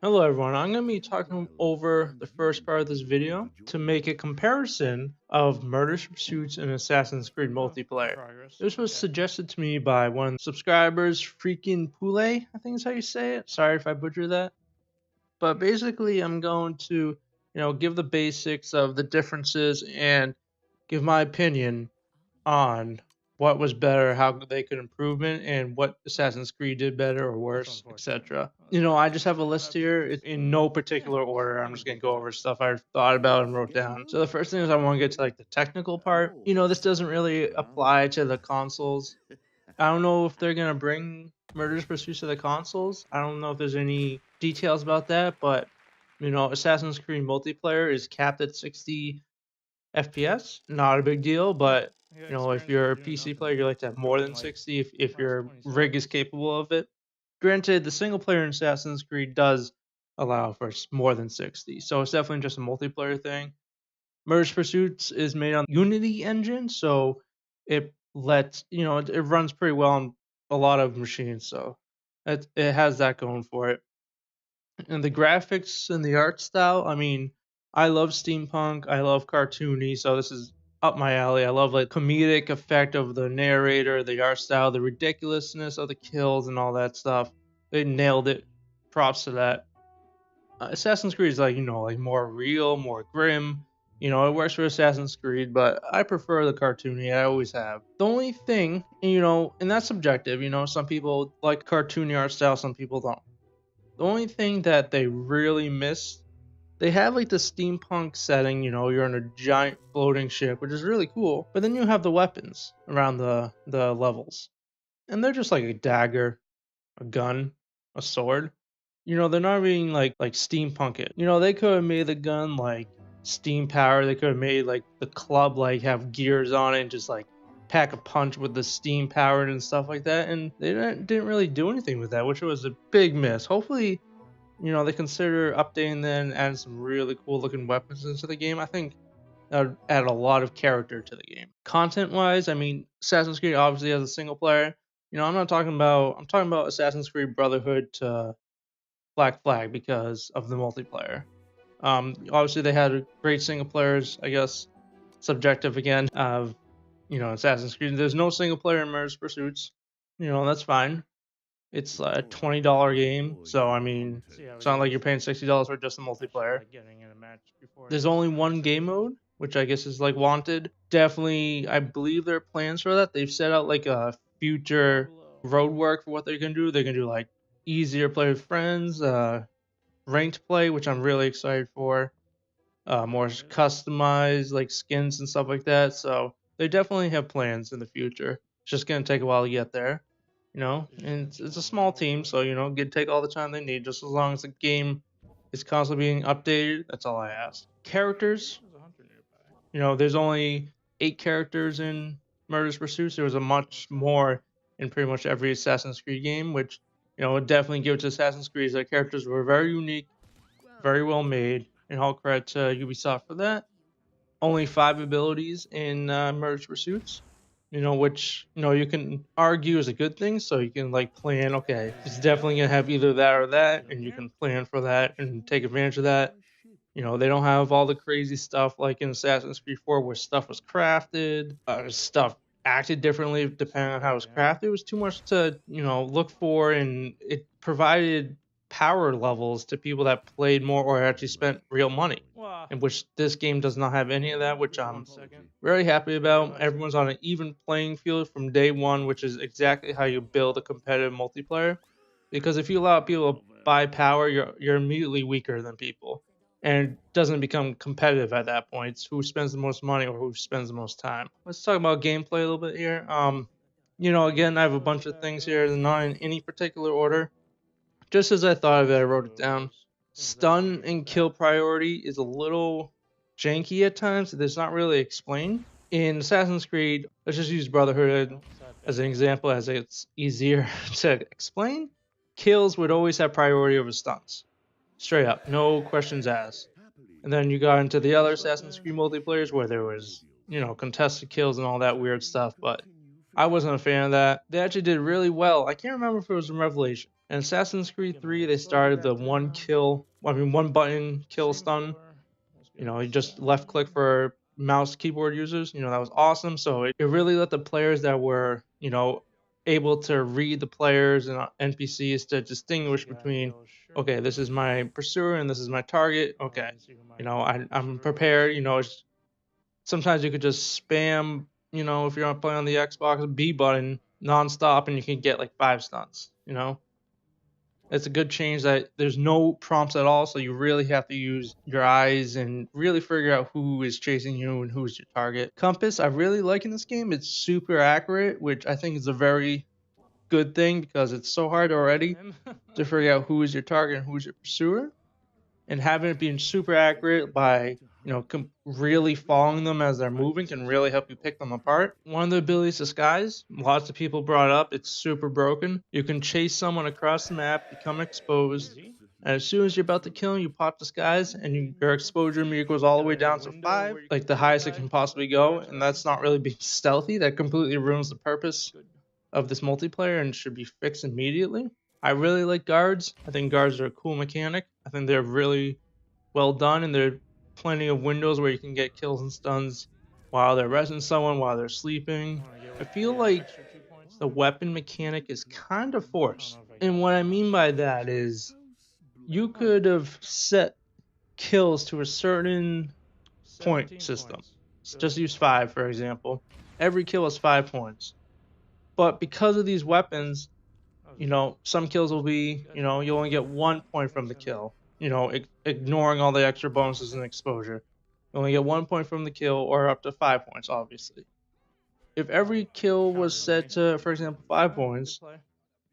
Hello everyone, I'm going to be talking over the first part of this video to make a comparison of Murderous Pursuits and Assassin's Creed multiplayer. This was suggested to me by one of the subscribers, Freaking Pule, I think is how you say it. Sorry if I butcher that. But basically I'm going to, give the basics of the differences and give my opinion on what was better, how they could improve it, and what Assassin's Creed did better or worse, etc. I just have a list here. It's in no particular order. I'm just gonna go over stuff I thought about and wrote down. So the first thing is I want to get to like the technical part. This doesn't really apply to the consoles. I don't know if they're gonna bring Murderous Pursuit to the consoles. I don't know if there's any details about that, but Assassin's Creed multiplayer is capped at 60 FPS, not a big deal, but if you're a PC player, you like to have more than 60 if your rig is capable of it. Granted, the single player in Assassin's Creed does allow for more than 60, so it's definitely just a multiplayer thing. Murderous Pursuits is made on Unity engine, so it runs pretty well on a lot of machines, so it has that going for it. And the graphics and the art style, I mean, I love steampunk, I love cartoony, so this is up my alley. I love like comedic effect of the narrator, the art style, the ridiculousness of the kills and all that stuff. They nailed it. Props to that. Assassin's Creed is like more real, more grim. It works for Assassin's Creed, but I prefer the cartoony. I always have. The only thing, and that's subjective. Some people like cartoony art style, some people don't. The only thing that they really miss, they have like the steampunk setting, you're on a giant floating ship, which is really cool. But then you have the weapons around the levels. And they're just like a dagger, a gun, a sword. They're not being like steampunk it. They could have made the gun like steam power. They could have made like the club like have gears on it and just like pack a punch with the steam powered and stuff like that, and they didn't really do anything with that, which was a big miss. Hopefully, they consider updating that and adding some really cool looking weapons into the game. I think that would add a lot of character to the game. Content wise, I mean, Assassin's Creed obviously has a single player. I'm talking about Assassin's Creed Brotherhood to Black Flag because of the multiplayer. Obviously they had great single players, I guess, subjective again, of Assassin's Creed. There's no single player in Murderous Pursuits. That's fine. It's a $20 game, so I mean, it's not like you're paying $60 for just the multiplayer. There's only one game mode, which I guess is like wanted. Definitely, I believe there are plans for that. They've set out like a future roadwork for what they're gonna do. They're gonna do like easier play with friends, ranked play, which I'm really excited for. More customized like skins and stuff like that. So they definitely have plans in the future. It's just gonna take a while to get there, And it's a small team, so take all the time they need. Just as long as the game is constantly being updated, that's all I ask. Characters, there's only 8 characters in Murderous Pursuits. There was a much more in pretty much every Assassin's Creed game, which would definitely give it to Assassin's Creed. The characters were very unique, very well made, and all credit to Ubisoft for that. Only 5 abilities in Murderous Pursuits, which you can argue is a good thing. So you can like plan, okay, it's definitely gonna have either that or that, and you can plan for that and take advantage of that. They don't have all the crazy stuff like in Assassin's Creed 4 where stuff was crafted, stuff acted differently depending on how it was crafted. It was too much to look for, and it provided power levels to people that played more or actually spent real money, in which this game does not have any of that, which I'm very happy about. Everyone's on an even playing field from day one, which is exactly how you build a competitive multiplayer. Because if you allow people to buy power, you're immediately weaker than people, and it doesn't become competitive at that point. It's who spends the most money or who spends the most time. Let's talk about gameplay a little bit here. Again, I have a bunch of things here, not in any particular order. Just as I thought of it, I wrote it down. Stun and kill priority is a little janky at times. It's not really explained. In Assassin's Creed, let's just use Brotherhood as an example, as it's easier to explain. Kills would always have priority over stuns. Straight up, no questions asked. And then you got into the other Assassin's Creed multiplayers where there was, contested kills and all that weird stuff, but I wasn't a fan of that. They actually did really well. I can't remember if it was in Revelation. In Assassin's Creed 3, they started the one button kill stun. You just left click for mouse keyboard users. That was awesome. So it really let the players that were, able to read the players and NPCs to distinguish between, okay, this is my pursuer and this is my target. Okay, I'm prepared. Sometimes you could just spam, if you're playing on the Xbox, B button nonstop and you can get like 5 stuns. It's a good change that there's no prompts at all, so you really have to use your eyes and really figure out who is chasing you and who's your target. Compass, I really like in this game. It's super accurate, which I think is a very good thing because it's so hard already to figure out who is your target and who's your pursuer. And having it being super accurate by really following them as they're moving can really help you pick them apart. One of the abilities, Disguise, lots of people brought up, it's super broken. You can chase someone across the map, become exposed, and as soon as you're about to kill them, you pop Disguise, and your exposure meter goes all the way down to 5, like the highest it can possibly go, and that's not really being stealthy. That completely ruins the purpose of this multiplayer and should be fixed immediately. I really like guards. I think guards are a cool mechanic. I think they're really well done, and there are plenty of windows where you can get kills and stuns while they're resting someone, while they're sleeping. I feel like the weapon mechanic is kind of forced. And what I mean by that is you could have set kills to a certain point system. Just use 5, for example. Every kill is 5 points. But because of these weapons, some kills will be, you only get 1 point from the kill, ignoring all the extra bonuses and exposure. You only get 1 point from the kill or up to 5 points, obviously. If every kill was set to, for example, 5 points,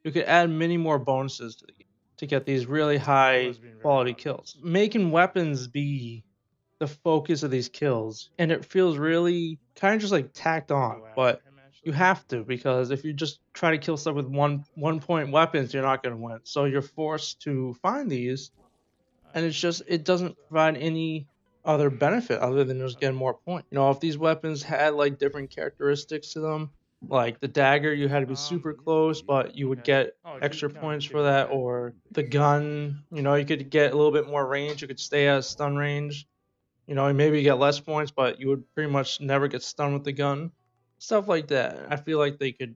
you could add many more bonuses to the game to get these really high quality kills. Making weapons be the focus of these kills, and it feels really kind of just like tacked on, but you have to, because if you just try to kill stuff with one point weapons, you're not going to win. So you're forced to find these, and it doesn't provide any other benefit other than just getting more points. If these weapons had like different characteristics to them, like the dagger, you had to be super close, but you would get extra points for that, or the gun, you could get a little bit more range, you could stay at stun range. Maybe you get less points, but you would pretty much never get stunned with the gun. Stuff like that. I feel like they could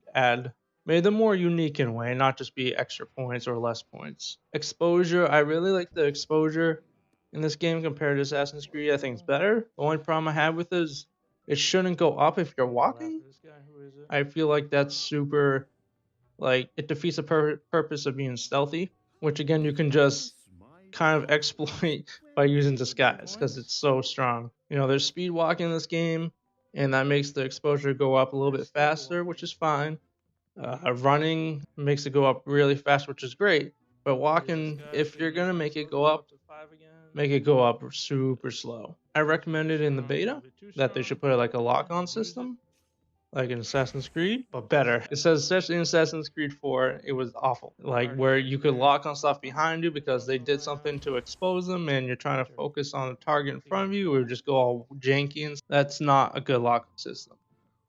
made them more unique in a way, not just be extra points or less points. Exposure, I really like the exposure in this game compared to Assassin's Creed. I think it's better. The only problem I have with it is it shouldn't go up if you're walking. I feel like that's super, it defeats the purpose of being stealthy, which again, you can just kind of exploit by using Disguise because it's so strong. There's speed walking in this game, and that makes the exposure go up a little bit faster, which is fine. Running makes it go up really fast, which is great. But walking, if you're going to make it go up super slow. I recommended in the beta that they should put like a lock-on system, like in Assassin's Creed, but better. It says, especially in Assassin's Creed 4, it was awful. Like where you could lock on stuff behind you because they did something to expose them and you're trying to focus on the target in front of you, or just go all janky, and that's not a good lock system.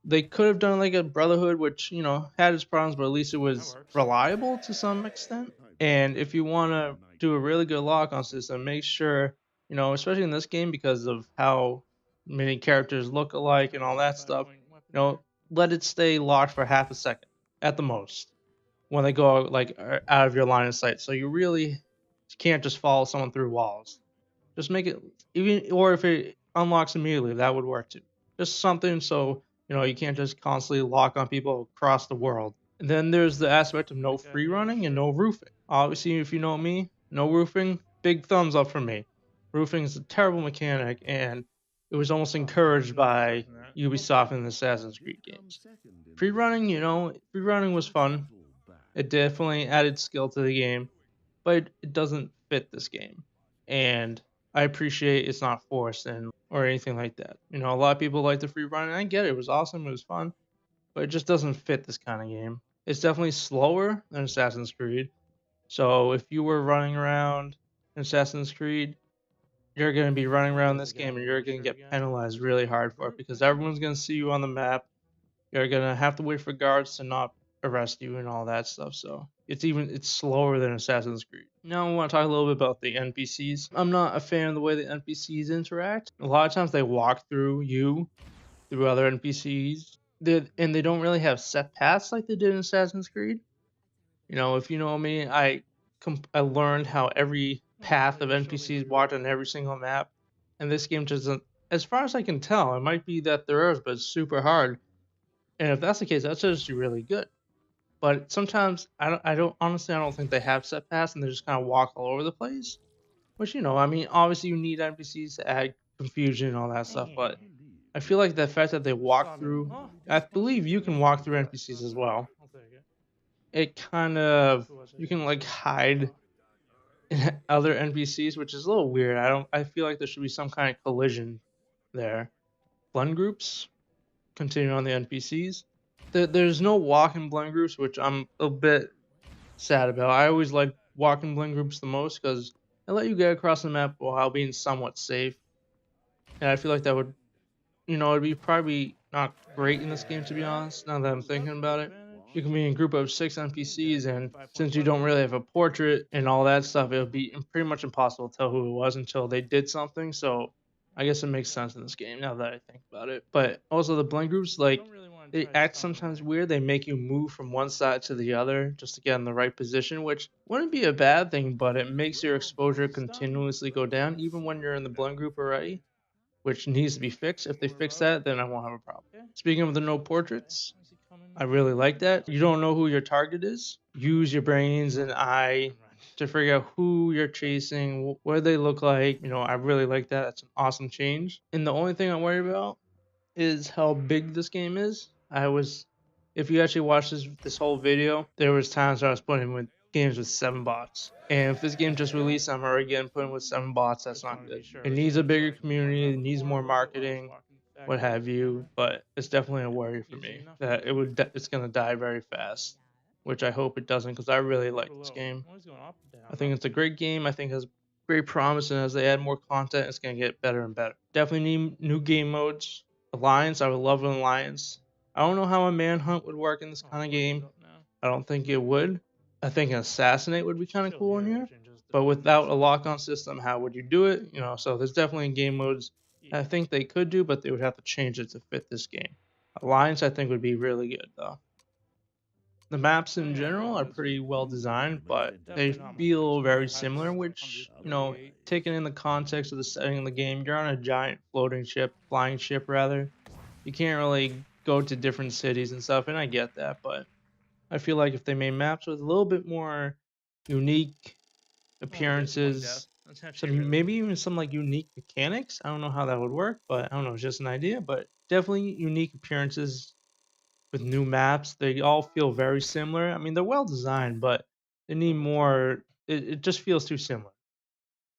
They could have done like a Brotherhood, which, had its problems, but at least it was reliable to some extent. And if you want to do a really good lock-on system, make sure, especially in this game because of how many characters look alike and all that stuff, let it stay locked for half a second at the most when they go like out of your line of sight. So you really can't just follow someone through walls. Just make it or if it unlocks immediately, that would work too. Just something so you can't just constantly lock on people across the world. And then there's the aspect of no free running and no roofing. Obviously, if you know me, no roofing, big thumbs up for me. Roofing is a terrible mechanic, and it was almost encouraged by Ubisoft in the Assassin's Creed games. Free running was fun. It definitely added skill to the game, but it doesn't fit this game. And I appreciate it's not forced or anything like that. A lot of people like the free run, and I get it. It was awesome. It was fun. But it just doesn't fit this kind of game. It's definitely slower than Assassin's Creed. So if you were running around in Assassin's Creed, you're going to be running around this game and you're going to get penalized really hard for it because everyone's going to see you on the map. You're going to have to wait for guards to not arrest you and all that stuff. So it's slower than Assassin's Creed. Now I want to talk a little bit about the NPCs. I'm not a fan of the way the NPCs interact. A lot of times they walk through other NPCs. And they don't really have set paths like they did in Assassin's Creed. You know, if you know me, I learned how every path of NPCs walked on every single map, and this game doesn't. As far as I can tell, it might be that there is, but it's super hard. And if that's the case, that's just really good. But sometimes I don't honestly I don't think they have set paths, and they just kind of walk all over the place. Which I mean, obviously you need NPCs to add confusion and all that stuff, but I feel like the fact that they walk through, I believe you can walk through NPCs as well. It kind of you can like hide in other NPCs, which is a little weird. I feel like there should be some kind of collision there. Blend groups, continuing on the NPCs. There's no walk in blend groups, which I'm a bit sad about. I always like walk in blend groups the most because they let you get across the map while being somewhat safe. And I feel like that would, it'd be probably not great in this game, to be honest, now that I'm thinking about it. You can be in a group of 6 NPCs, and since you don't really have a portrait and all that stuff, it would be pretty much impossible to tell who it was until they did something. So I guess it makes sense in this game now that I think about it. But also the blend groups, like, they act sometimes weird. They make you move from one side to the other just to get in the right position, which wouldn't be a bad thing, but it makes your exposure continuously go down even when you're in the blend group already, which needs to be fixed. If they fix that, then I won't have a problem. Speaking of the no portraits, I really like that. You don't know who your target is. Use your brains and eye to figure out who you're chasing, what they look like. I really like that. That's an awesome change. And the only thing I worry about is how big this game is. If you actually watch this whole video, there was times where I was putting with games with 7 bots. And if this game just released, I'm already getting put in with 7 bots. That's not good. It needs a bigger community. It needs more marketing, what have you. But it's definitely a worry for me that it's gonna die very fast, which I hope it doesn't, because I really like this game. I think it's a great game. I think it has great promise, and as they add more content, it's gonna get better and better. Definitely need new game modes. Alliance, I would love an alliance. I don't know how a manhunt would work in this kind of game. I don't think it would. I think an assassinate would be kind of cool in here, but without a lock-on system, how would you do it? So there's definitely game modes I think they could do, but they would have to change it to fit this game. Alliance, I think, would be really good though. The maps in general are pretty well designed, but they feel very similar, which, taken in the context of the setting of the game, you're on a giant flying ship rather. You can't really go to different cities and stuff, and I get that, but I feel like if they made maps with a little bit more unique appearances, maybe even some like unique mechanics, I don't know how that would work, but I don't know, it's just an idea, but definitely unique appearances with new maps. They all feel very similar. I mean, they're well designed, but they need more. It just feels too similar.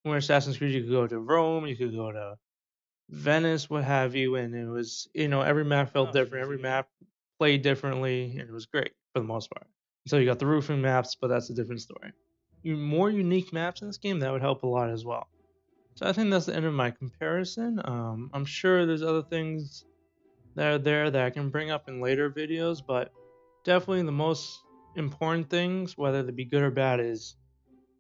Where Assassin's Creed, you could go to Rome, you could go to Venice, what have you, and it was, every map felt different. Every map played differently, and it was great for the most part. So you got the roofing maps, but that's a different story. More unique maps in this game, that would help a lot as well. So I think that's the end of my comparison. I'm sure there's other things that are there that I can bring up in later videos, but definitely the most important things, whether they be good or bad, is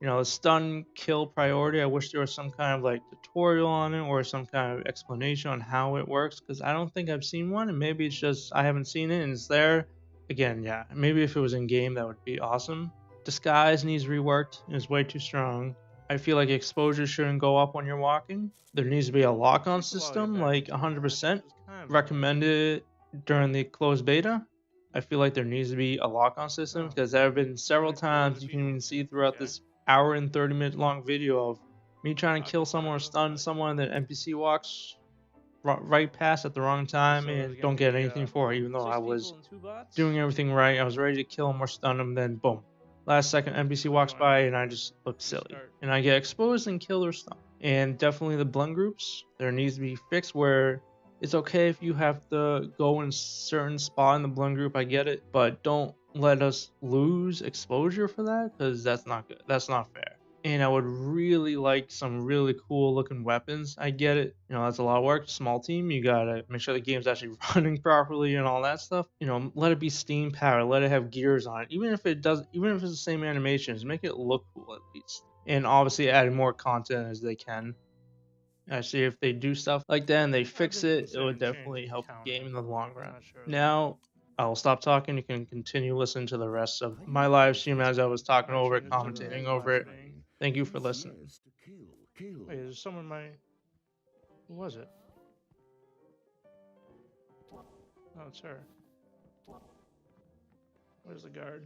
the stun kill priority. I wish there was some kind of like tutorial on it or some kind of explanation on how it works, because I don't think I've seen one, and maybe it's just I haven't seen it and it's there. Again, yeah, maybe if it was in game, that would be awesome. Disguise needs reworked. It's way too strong. I feel like exposure shouldn't go up when you're walking. There needs to be a lock-on system, like 100%. Recommended during the closed beta. I feel like there needs to be a lock-on system, because there have been several times, you can even see throughout this hour and 30-minute long video, of me trying to kill someone or stun someone, that NPC walks right past at the wrong time and don't get anything for it, even though I was doing everything right. I was ready to kill him or stun him, then boom, last second NPC walks by and I just look silly and I get exposed and killed or stunned. And definitely the blend groups, there needs to be fixed where it's okay if you have to go in a certain spot in the blend group, I get it, but don't let us lose exposure for that, because that's not good. That's not fair. and I would really like some really cool looking weapons. I get it, that's a lot of work. Small team, you gotta make sure the game's actually running properly and all that stuff. Let it be steam powered, let it have gears on it. Even if it's the same animations, make it look cool at least. And obviously add more content as they can. Actually, if they do stuff like that and they fix it, it would definitely help the game in the long run. Now, I'll stop talking. You can continue listening to the rest of my live stream as I was talking over it, commentating over it. Thank you for listening. Wait, is someone my... Who was it? Oh, it's her. Where's the guard?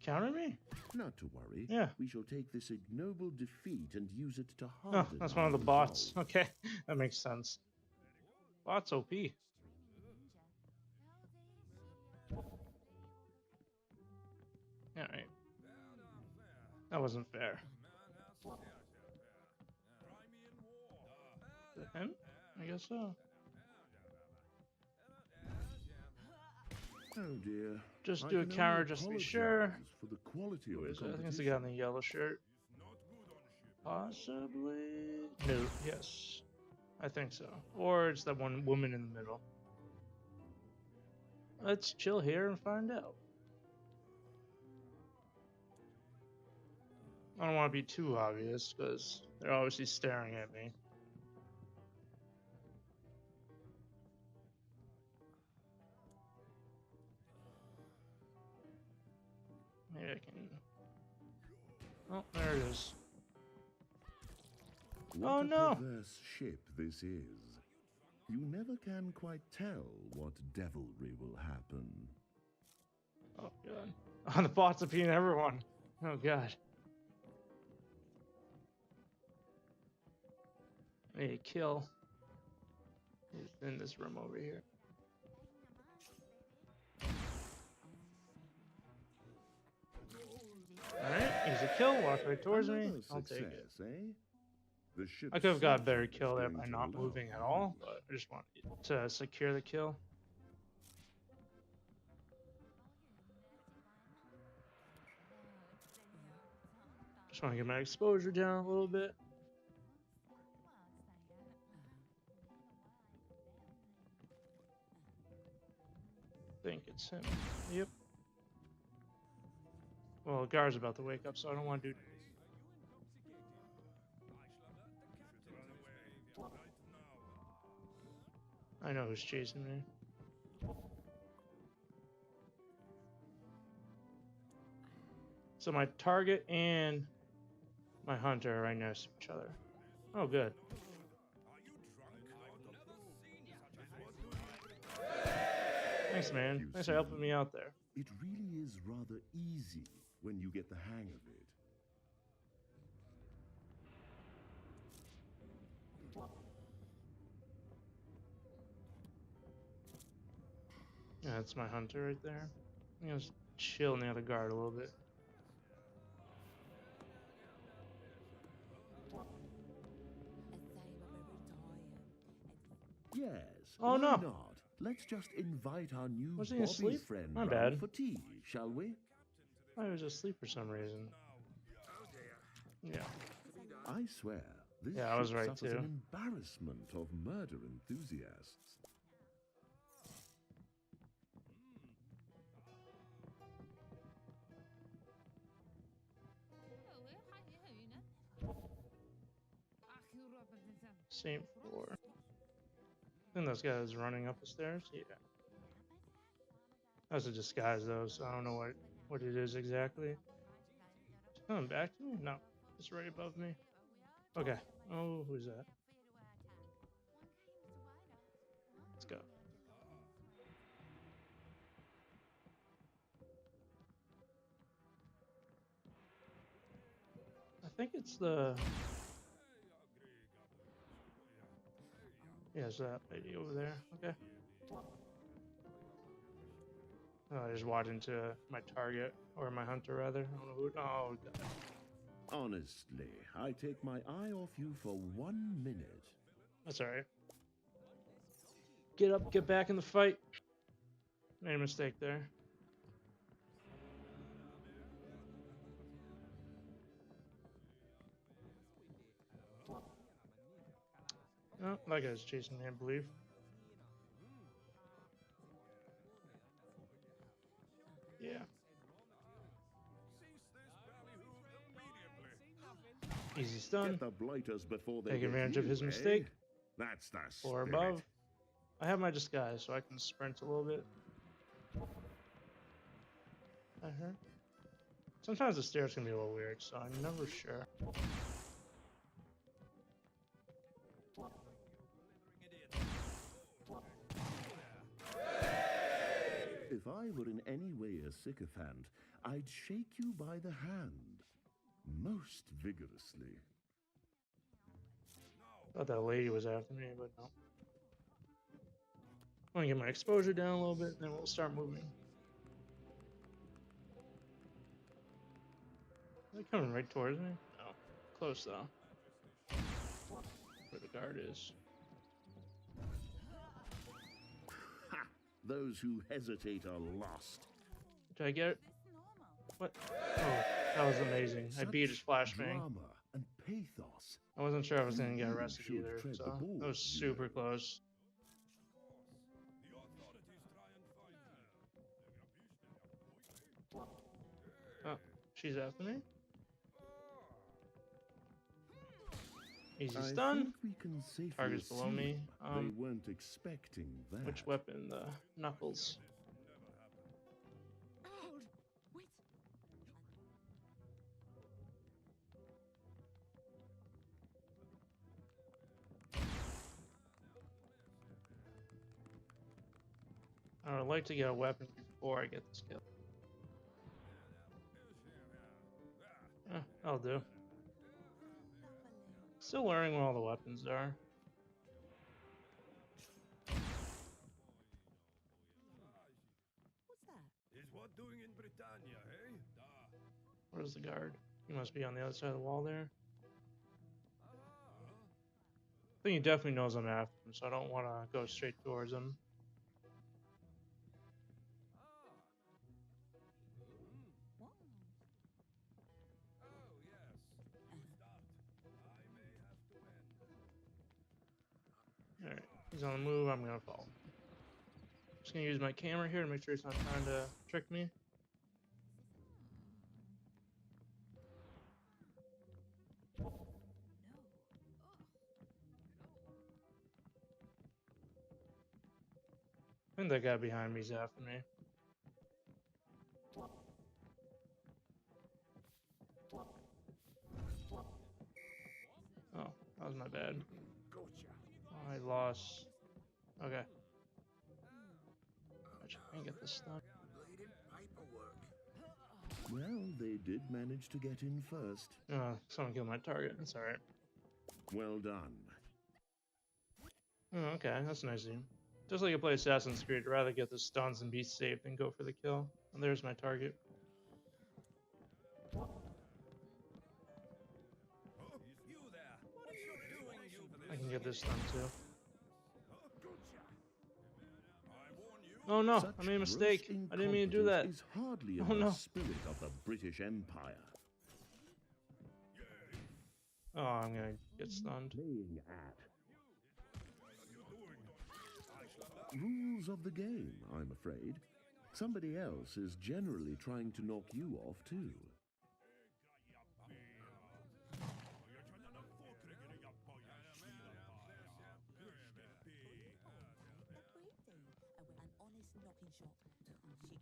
Counter me? Not to worry. Yeah. We shall take this ignoble defeat and use it to harden. Oh, that's one of the bots. Okay, that makes sense. Bots OP. Alright. That wasn't fair. Is it him? I guess so. Oh dear. Just do a counter just to be sure. For the quality Who of is the it? I think it's the guy in the yellow shirt. Possibly? No, yes. I think so. Or it's that one woman in the middle. Let's chill here and find out. I don't want to be too obvious because they're obviously staring at me. Maybe I can... Oh, there it is. What no! a perverse ship this is. You never can quite tell what devilry will happen. Oh god. Oh, the bots are beating everyone. Oh god. I need to kill. He's in this room over here. Alright, easy kill, walk right towards me. I'll take it. I could have got a better kill there by not moving at all, but I just wanted to secure the kill. Just want to get my exposure down a little bit. I think it's him. Yep. Well, Gar's about to wake up, so I don't want to do... I know who's chasing me. So my target and my hunter are right next to each other. Oh, good. Thanks, man. Thanks for helping me out there. It really is rather easy when you get the hang of it. Yeah, that's my hunter right there. I'm gonna chill near the guard a little bit. Yes. Oh, why no. not? Let's just invite our new Was he Bobby asleep? friend My round bad. for tea, shall we? I was asleep for some reason. Yeah. I swear, this Yeah, I was ship right, suffers too. an embarrassment of murder enthusiasts. Same floor. I think those guys running up the stairs. Yeah. That's a disguise though, so I don't know what it is exactly. Is it coming back to me? No. It's right above me. Okay. Oh, who's that? Let's go. I think it's the... Yeah, it's that lady over there. Okay. Oh, I just walked into my target, or my hunter rather. I don't know who... Oh, God. Honestly, I take my eye off you for 1 minute. That's alright. Get up, get back in the fight. Made a mistake there. Oh, that guy's chasing me, I believe. Yeah. Easy stun. Get the blighters before they Take get advantage you, of his eh? mistake. That's the Or spirit. above. I have my disguise, so I can sprint a little bit. I heard. Sometimes the stairs can be a little weird, so I'm never sure. If I were in any way a sycophant, I'd shake you by the hand, most vigorously. Thought that lady was after me, but no. I want to get my exposure down a little bit, and then we'll start moving. Are they coming right towards me? No. Close, though. Where the guard is. Ha! Those who hesitate are lost. Did I get it? What? Oh, that was amazing. I beat his flashbang. Drama and pathos. I wasn't sure I was going to get You arrested should either, tread so the board, that was you super know. close. Oh, she's after me? Easy I stun. think we can safely Target's below me. assume they weren't expecting that. Which weapon? The knuckles. Hold! Wait! I would like to get a weapon before I get this kill. I'll do. Still learning what all the weapons are. What's that? Is what doing in Britannia, eh? Where's the guard? He must be on the other side of the wall there. I think he definitely knows I'm after him, so I don't want to go straight towards him. What? Alright, he's on the move, I'm gonna follow. Just gonna use my camera here to make sure he's not trying to trick me. I think that guy behind me is after me. Oh, that was my bad. Oh, I lost. Okay. I can get this stuff. Well, they did manage to get in first. Someone killed my target. That's alright. Well done. Oh, okay, that's nice of you. Just like I play Assassin's Creed, I'd rather get the stuns and be safe than go for the kill. And there's my target. I can get this stun too. Oh no, I made a mistake. I didn't mean to do that. Is hardly Oh, in no. the spirit of the British Empire. Oh, I'm gonna get stunned. Playing at. Rules of the game, I'm afraid. Somebody else is generally trying to knock you off too. An honest knocking shot. Shiggy.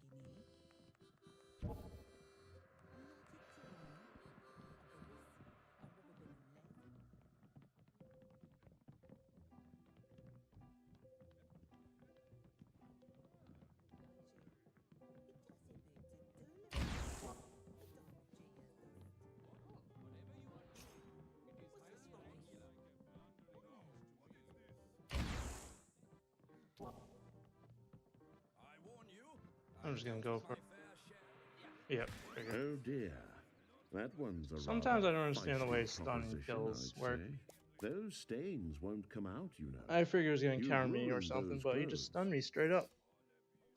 I'm just gonna go for. Yep. Figured. Oh dear. That one's a Sometimes I rather don't understand the way feisty stun proposition, kills I'd work. say. Those stains won't come out, you know. I figured he was gonna You counter me or ruined something, those but he clothes. just stunned me straight up.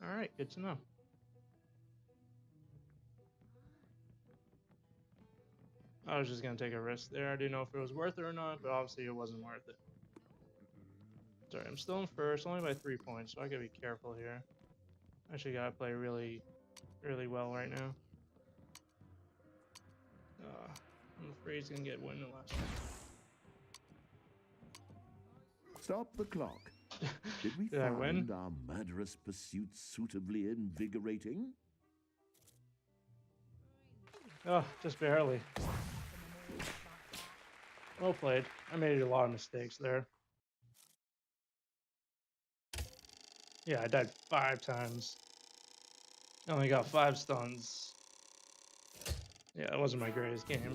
Alright, good to know. I was just gonna take a risk there. I didn't know if it was worth it or not, but obviously it wasn't worth it. Sorry, I'm still in first, only by 3 points, so I gotta be careful here. Actually gotta play really, really well right now. I'm afraid he's gonna get win the last time. Stop the clock. Did we Did I win? find our murderous pursuit suitably invigorating? Oh, just barely. Well played. I made a lot of mistakes there. Yeah, I died 5 times. I only got 5 stuns. Yeah, it wasn't my greatest game.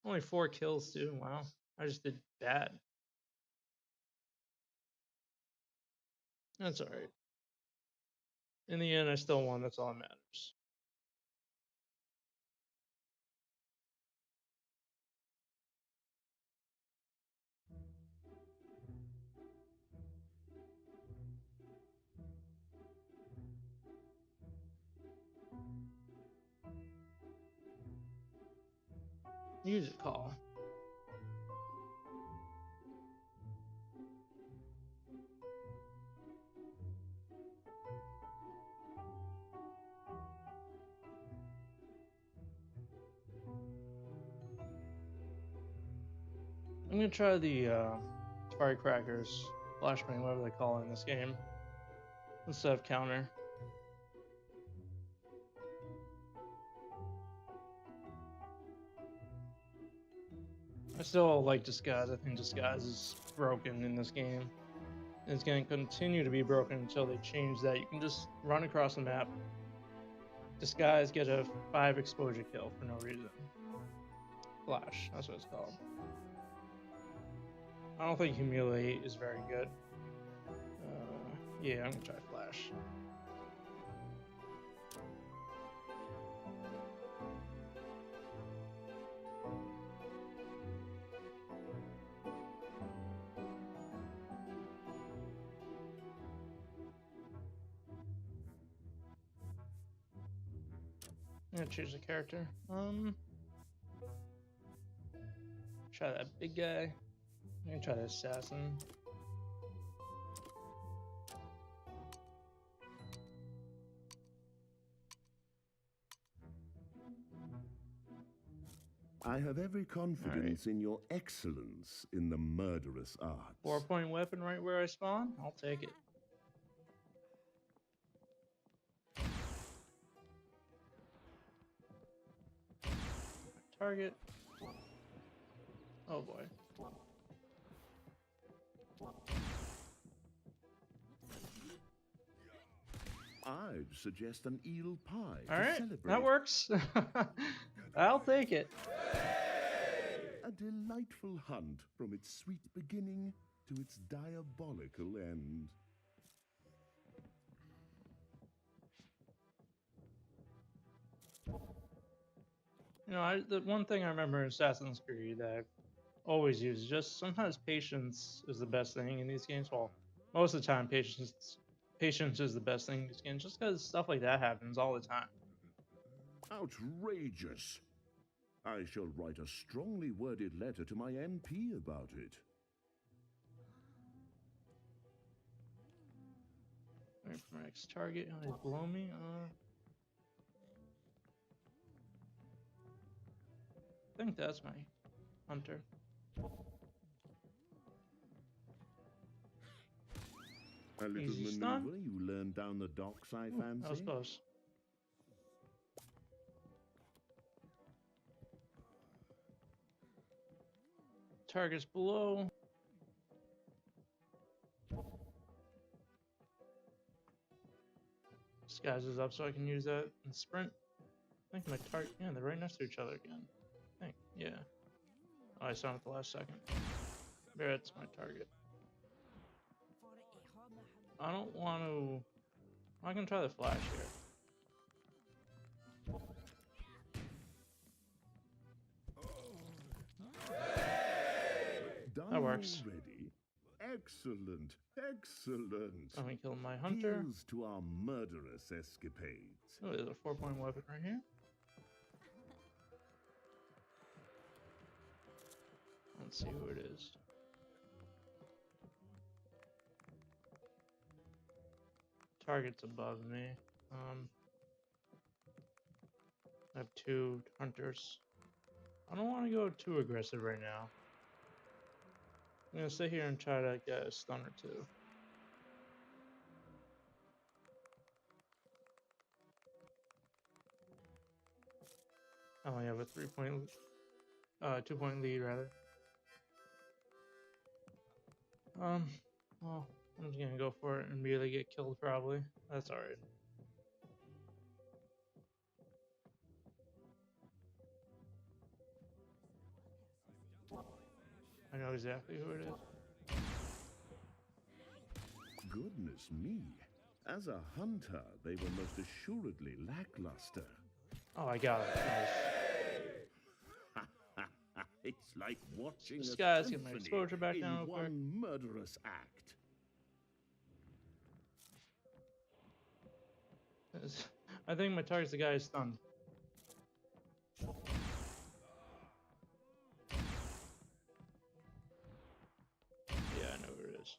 Only 4 kills too, wow. I just did bad. That's alright. In the end, I still won, that's all that matters. Music call. I'm gonna try the firecrackers, flashbang, whatever they call it in this game, instead of counter. I still like disguise. I think disguise is broken in this game. And it's going to continue to be broken until they change that. You can just run across the map, disguise, get a 5 exposure kill for no reason. Flash, that's what it's called. I don't think humiliate is very good. Yeah, I'm gonna try flash. I'm gonna choose a character. Try that big guy. I'm gonna try the assassin. I have every confidence in your excellence in the murderous arts. 4-point weapon right where I spawn? I'll take it. Target. Oh boy. I'd suggest an eel pie to Alright, celebrate. that works. I'll take it. A delightful hunt from its sweet beginning to its diabolical end. You know, the one thing I remember in Assassin's Creed that I've always used is just sometimes patience is the best thing in these games. Well, most of the time patience is the best thing in these games, just because stuff like that happens all the time. Outrageous! I shall write a strongly worded letter to my MP about it. Wait for my next target. Oh, they blow me. I think that's my hunter. A little Easy maneuver stun. you learned down the docks, I fancy. That was close. Targets below. Disguise is up so I can use that and sprint. I think my target. Yeah, they're right next to each other again. I think. Yeah. Oh, I saw him at the last second. Barrett's my target. I don't want to. I can try the flash here. Done That works. already? Excellent, excellent. Let me kill my hunter. Here's to our murderous escapades. Oh, there's a 4-point weapon right here. Let's see who it is. Target's above me. I have 2 hunters. I don't want to go too aggressive right now. I'm gonna sit here and try to get a stun or 2. I only have a 2-point lead rather. Well, I'm just gonna go for it and immediately get killed probably. That's alright. I know exactly who it is. Goodness me. As a hunter, they were most assuredly lackluster. Oh, I got it. Nice. It's like watching This a guy's getting my symphony exposure back in down real quick. one murderous act. I think my target's the guy who's stunned. Yeah, I know who it is.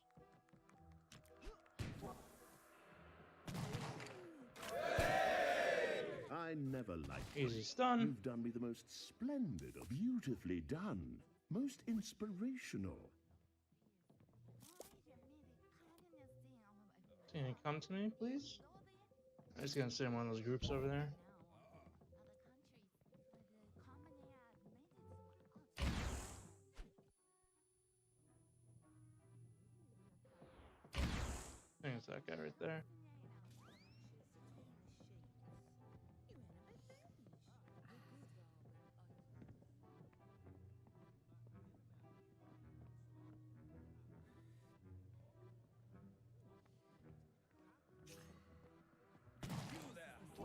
I never liked Easy it. stun. You've done me the most splendid, beautifully done, most inspirational. Can you come to me, please? I'm just gonna sit in one of those groups over there. I think it's that guy right there.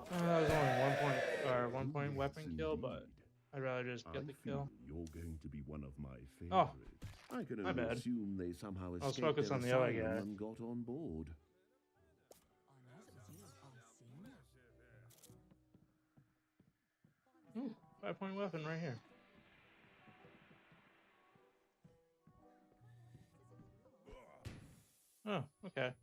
That was only 1 point weapon kill, but I'd rather just get the kill. You're going to be one of my Oh, favorites. I can my only bad. assume they somehow I was escaped focused their on the other asylum guy. and got on board. Ooh, 5-point weapon right here. Oh, okay.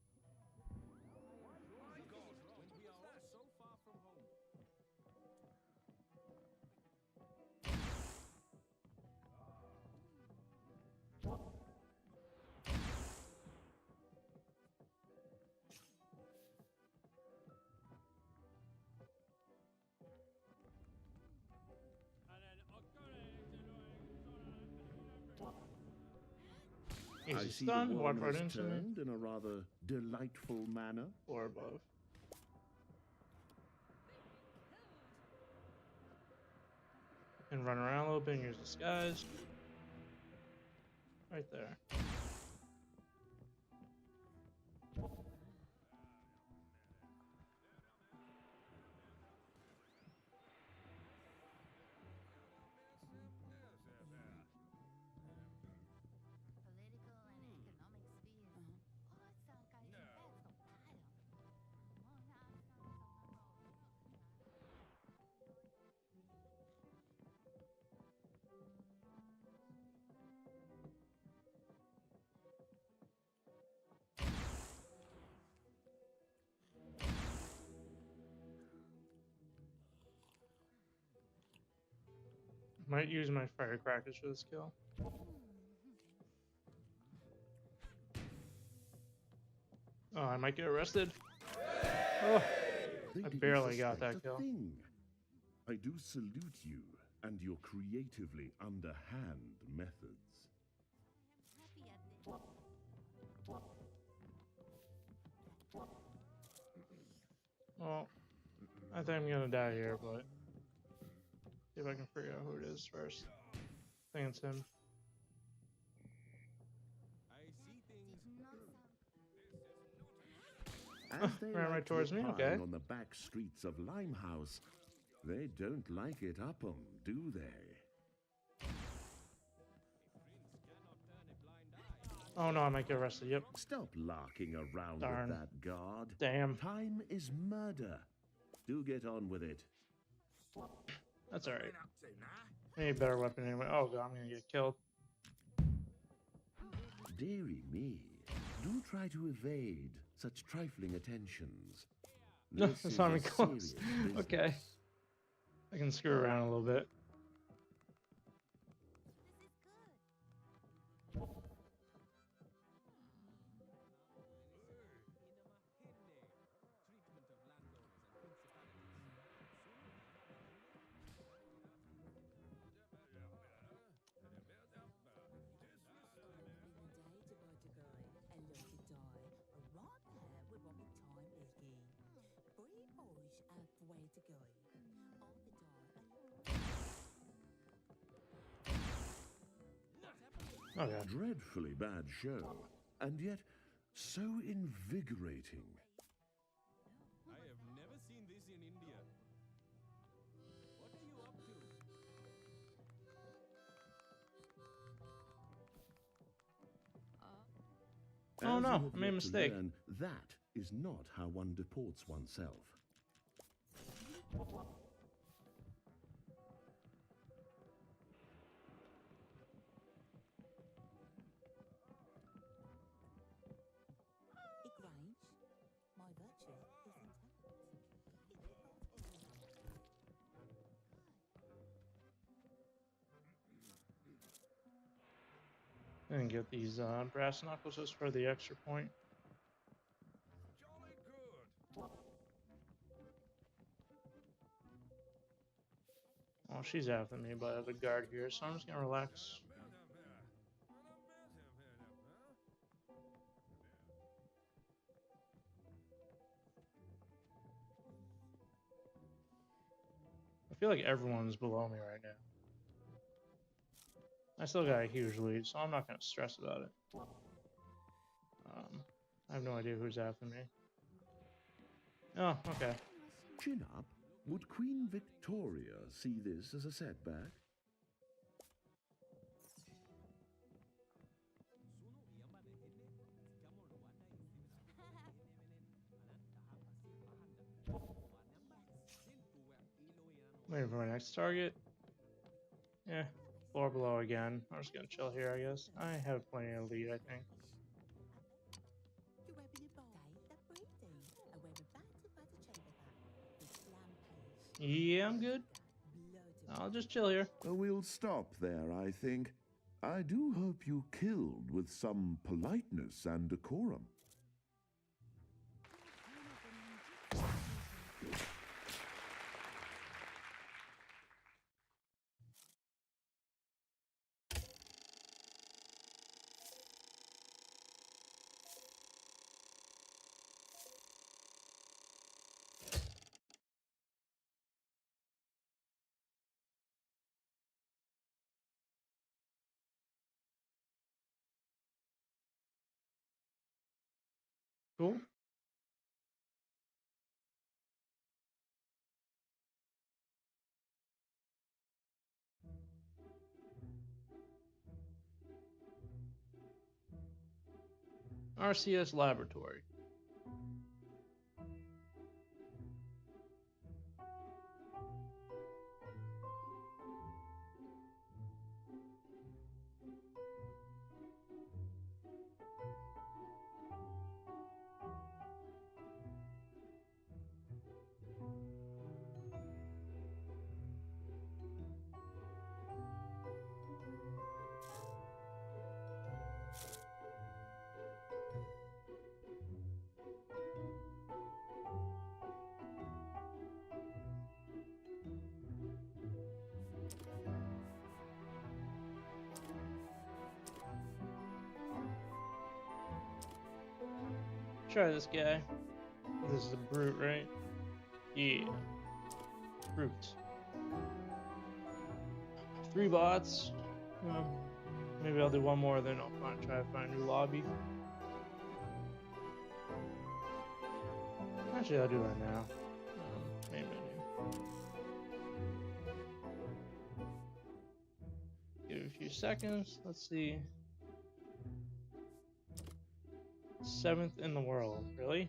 I Easy see stun, the walk worm right has into me. turned in a rather delightful manner. Or above. And run around a little bit and use disguise. Right there. Might use my firecrackers for this kill. Oh, I might get arrested. Oh, They I didn't barely got suspect that a kill. thing. I do salute you and your creatively underhand methods. Well, I think I'm gonna die here, but see if I can figure out who it is first. I think it's him. As they Ran like right to towards me, opine okay. on the back streets of Limehouse, they don't like it up 'em, do they? Oh no, I might get arrested. Yep. Stop larking around Darn. with that guard. Damn. Time is murder. Do get on with it. That's alright. I need a better weapon anyway. Oh god, I'm gonna get killed. Dearie me, do try to evade such trifling attentions. No, This that's is not a even close. serious Okay. business. I can screw around a little bit. Oh god. Dreadfully bad show, and yet so invigorating. I have never seen this in India. What are you up to? Oh As no, you have I made a yet to mistake. learn, that is not how one deports oneself. Grange, my virtue is intact. I didn't get these brass knuckles just for the extra point. Jolly good. Oh, she's after me, but I have a guard here, so I'm just gonna relax. I feel like everyone's below me right now. I still got a huge lead, so I'm not gonna stress about it. I have no idea who's after me. Oh, okay. Chin up? Would Queen Victoria see this as a setback? Waiting for my next target. Yeah, floor below again. I'm just gonna chill here, I guess. I have plenty of lead, I think. Yeah, I'm good. I'll just chill here. We'll stop there, I think. I do hope you killed with some politeness and decorum. Cool. RCS Laboratory. Try this guy. This is a brute, right? Yeah. Brute. 3 bots. Maybe I'll do one more, then I'll try to find a new lobby. Actually, I'll do that now. Main menu. Give it a few seconds. Let's see. 7th in the world. Really?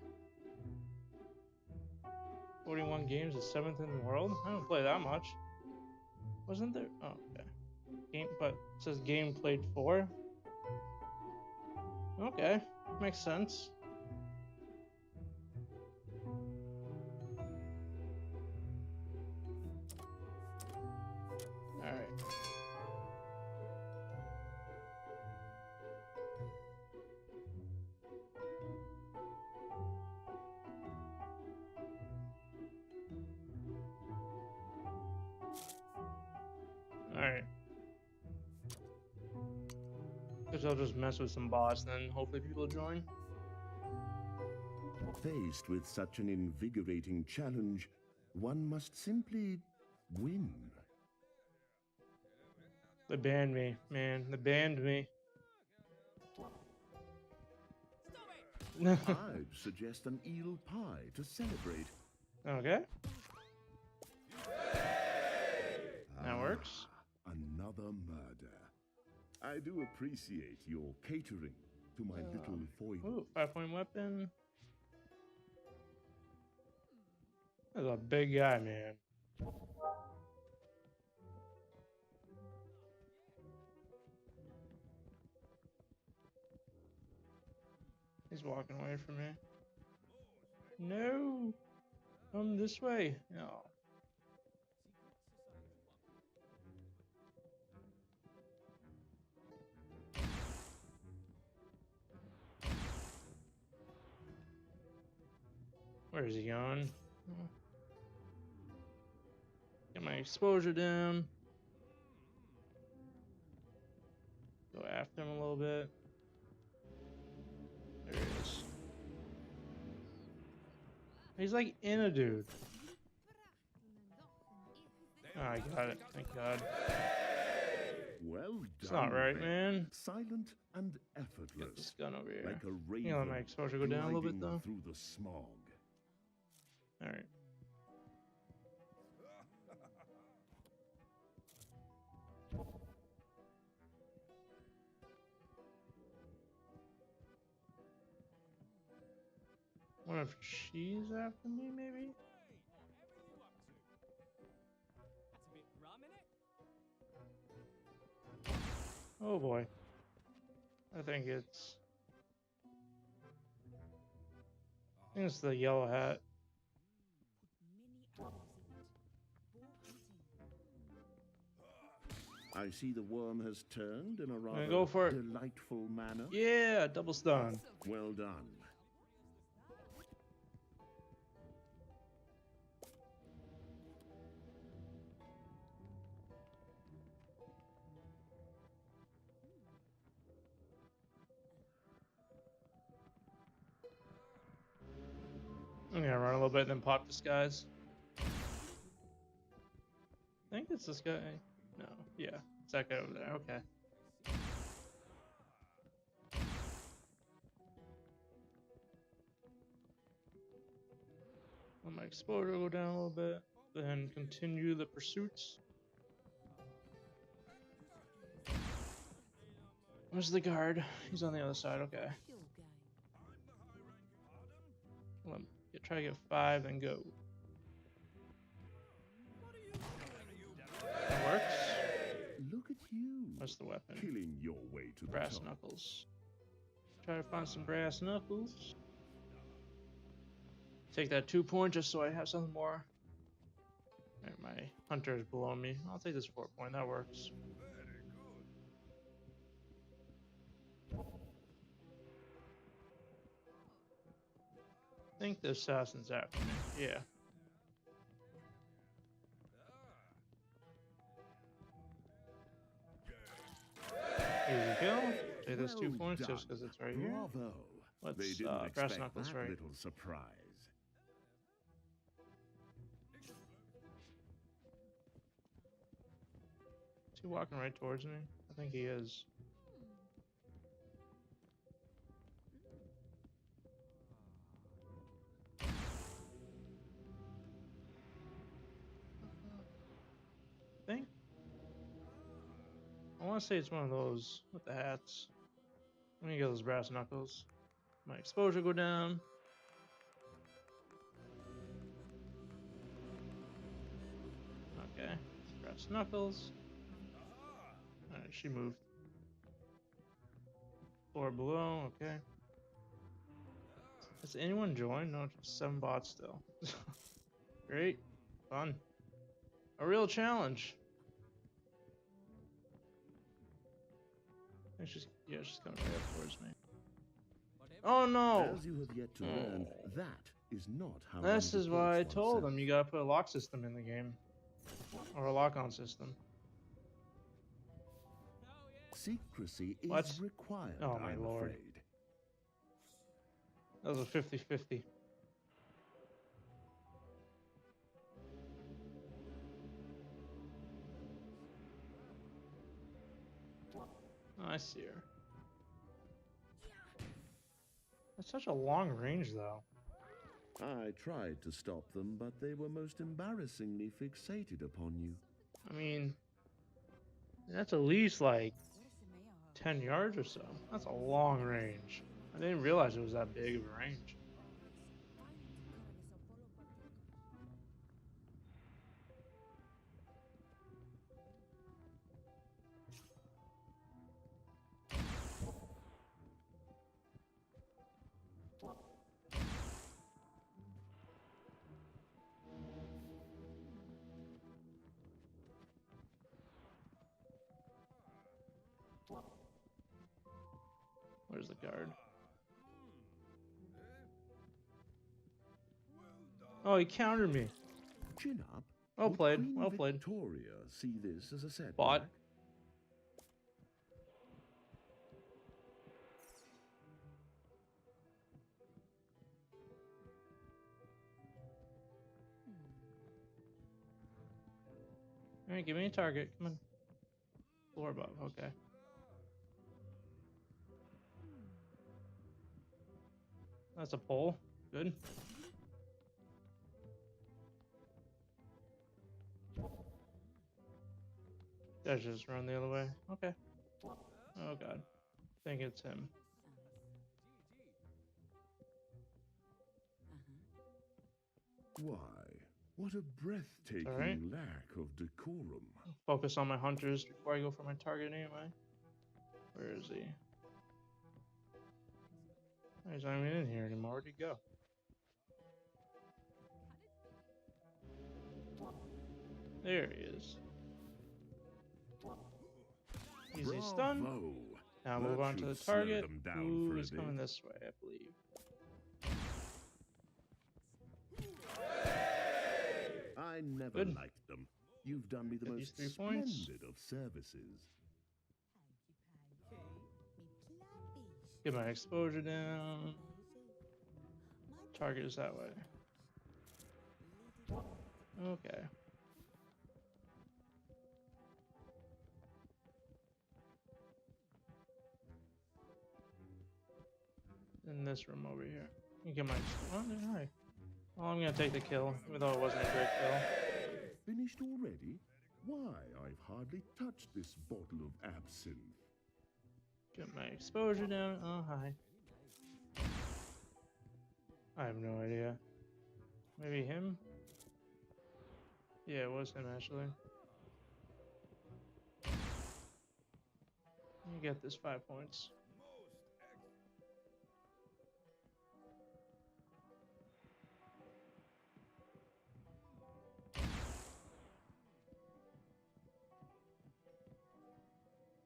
41 games is 7th in the world? I don't play that much. Wasn't there? Oh, okay. Game, but it says game played 4. Okay, makes sense. Alright. Alright. Guess I'll just mess with some boss, then hopefully people join. Faced with such an invigorating challenge, one must simply win. They banned me, man. They banned me. I'd suggest an eel pie to celebrate. Okay. That works. Another murder. I do appreciate your catering to my little foible. Ooh, 5-point weapon. That's a big guy, man. He's walking away from me. No! Come this way. No. Where is he going? Get my exposure down. Go after him a little bit. There he is. He's like in a dude. Oh, I got it. Thank God. Well done. It's not right, man. Silent and Get effortless. this gun over here. Like a You raven know, let my exposure go down a little bit gliding though. through the smog. Alright. What if she's after me, maybe? Oh boy. I think it's the yellow hat. I see the worm has turned in a rather go for it. delightful manner. Yeah, double stun. Well done. I'm gonna run a little bit and then pop disguise. I think it's this guy. No, yeah, it's that guy over there. Okay. Let my exposure go down a little bit, then continue the pursuits. Where's the guard? He's on the other side. Okay. Let him try to get 5, then go. That works. Look at you. What's the weapon? Killing your way to the Brass top. knuckles. Try to find some brass knuckles. Take that 2 point just so I have something more. Alright, my hunter is below me. I'll take this 4 point. That works. I think the assassin's after me. Yeah. Easy kill. Take this 2 points done. just because it's right here. Bravo. They Let's didn't brass expect knuckles that right. little surprise. Is he walking right towards me? I think he is. I think. I want to say it's one of those with the hats. Let me get those brass knuckles. My exposure go down. Okay. Brass knuckles. Alright, she moved. Floor below, okay. Has anyone joined? No, just 7 bots still. Great. Fun. A real challenge. I think she's coming right up towards me. Oh no! As you have yet to learn, that is not how This one is why I deports told oneself. them you gotta put a lock system in the game. Or a lock-on system. Secrecy is What? required, Oh my I'm lord. afraid. That was a 50-50. Oh, I see her. That's such a long range, though. I tried to stop them, but they were most embarrassingly fixated upon you. I mean, that's at least like 10 yards or so. That's a long range. I didn't realize it was that big of a range. Where's the guard? Oh, he countered me. Chin up. Well Would played. Queen Well played. Victoria see this as a setback? Bot. Alright, give me a target. Come on. Floor above. Okay. That's a pole. Good. Guys just run the other way. Okay. Oh god. I think it's him. Why, what a breathtaking Alright. lack of decorum. Focus on my hunters before I go for my target anyway. Where is he? He's not even in here anymore. Where'd he go? There he is. Easy stun. Bravo. Now That move on to the should slow target. them down Ooh, for a he's coming bit. this way, I believe. I never Good. liked them. You've done me the Get most these 3 points. splendid of services. Get my exposure down. Target is that way. Okay. In this room over here. You get my. Oh, alright. Well, I'm gonna take the kill, even though it wasn't a great kill. Finished already? Why, I've hardly touched this bottle of absinthe. Get my exposure down. Oh, hi. I have no idea. Maybe him? Yeah, it was him actually. You get this 5 points.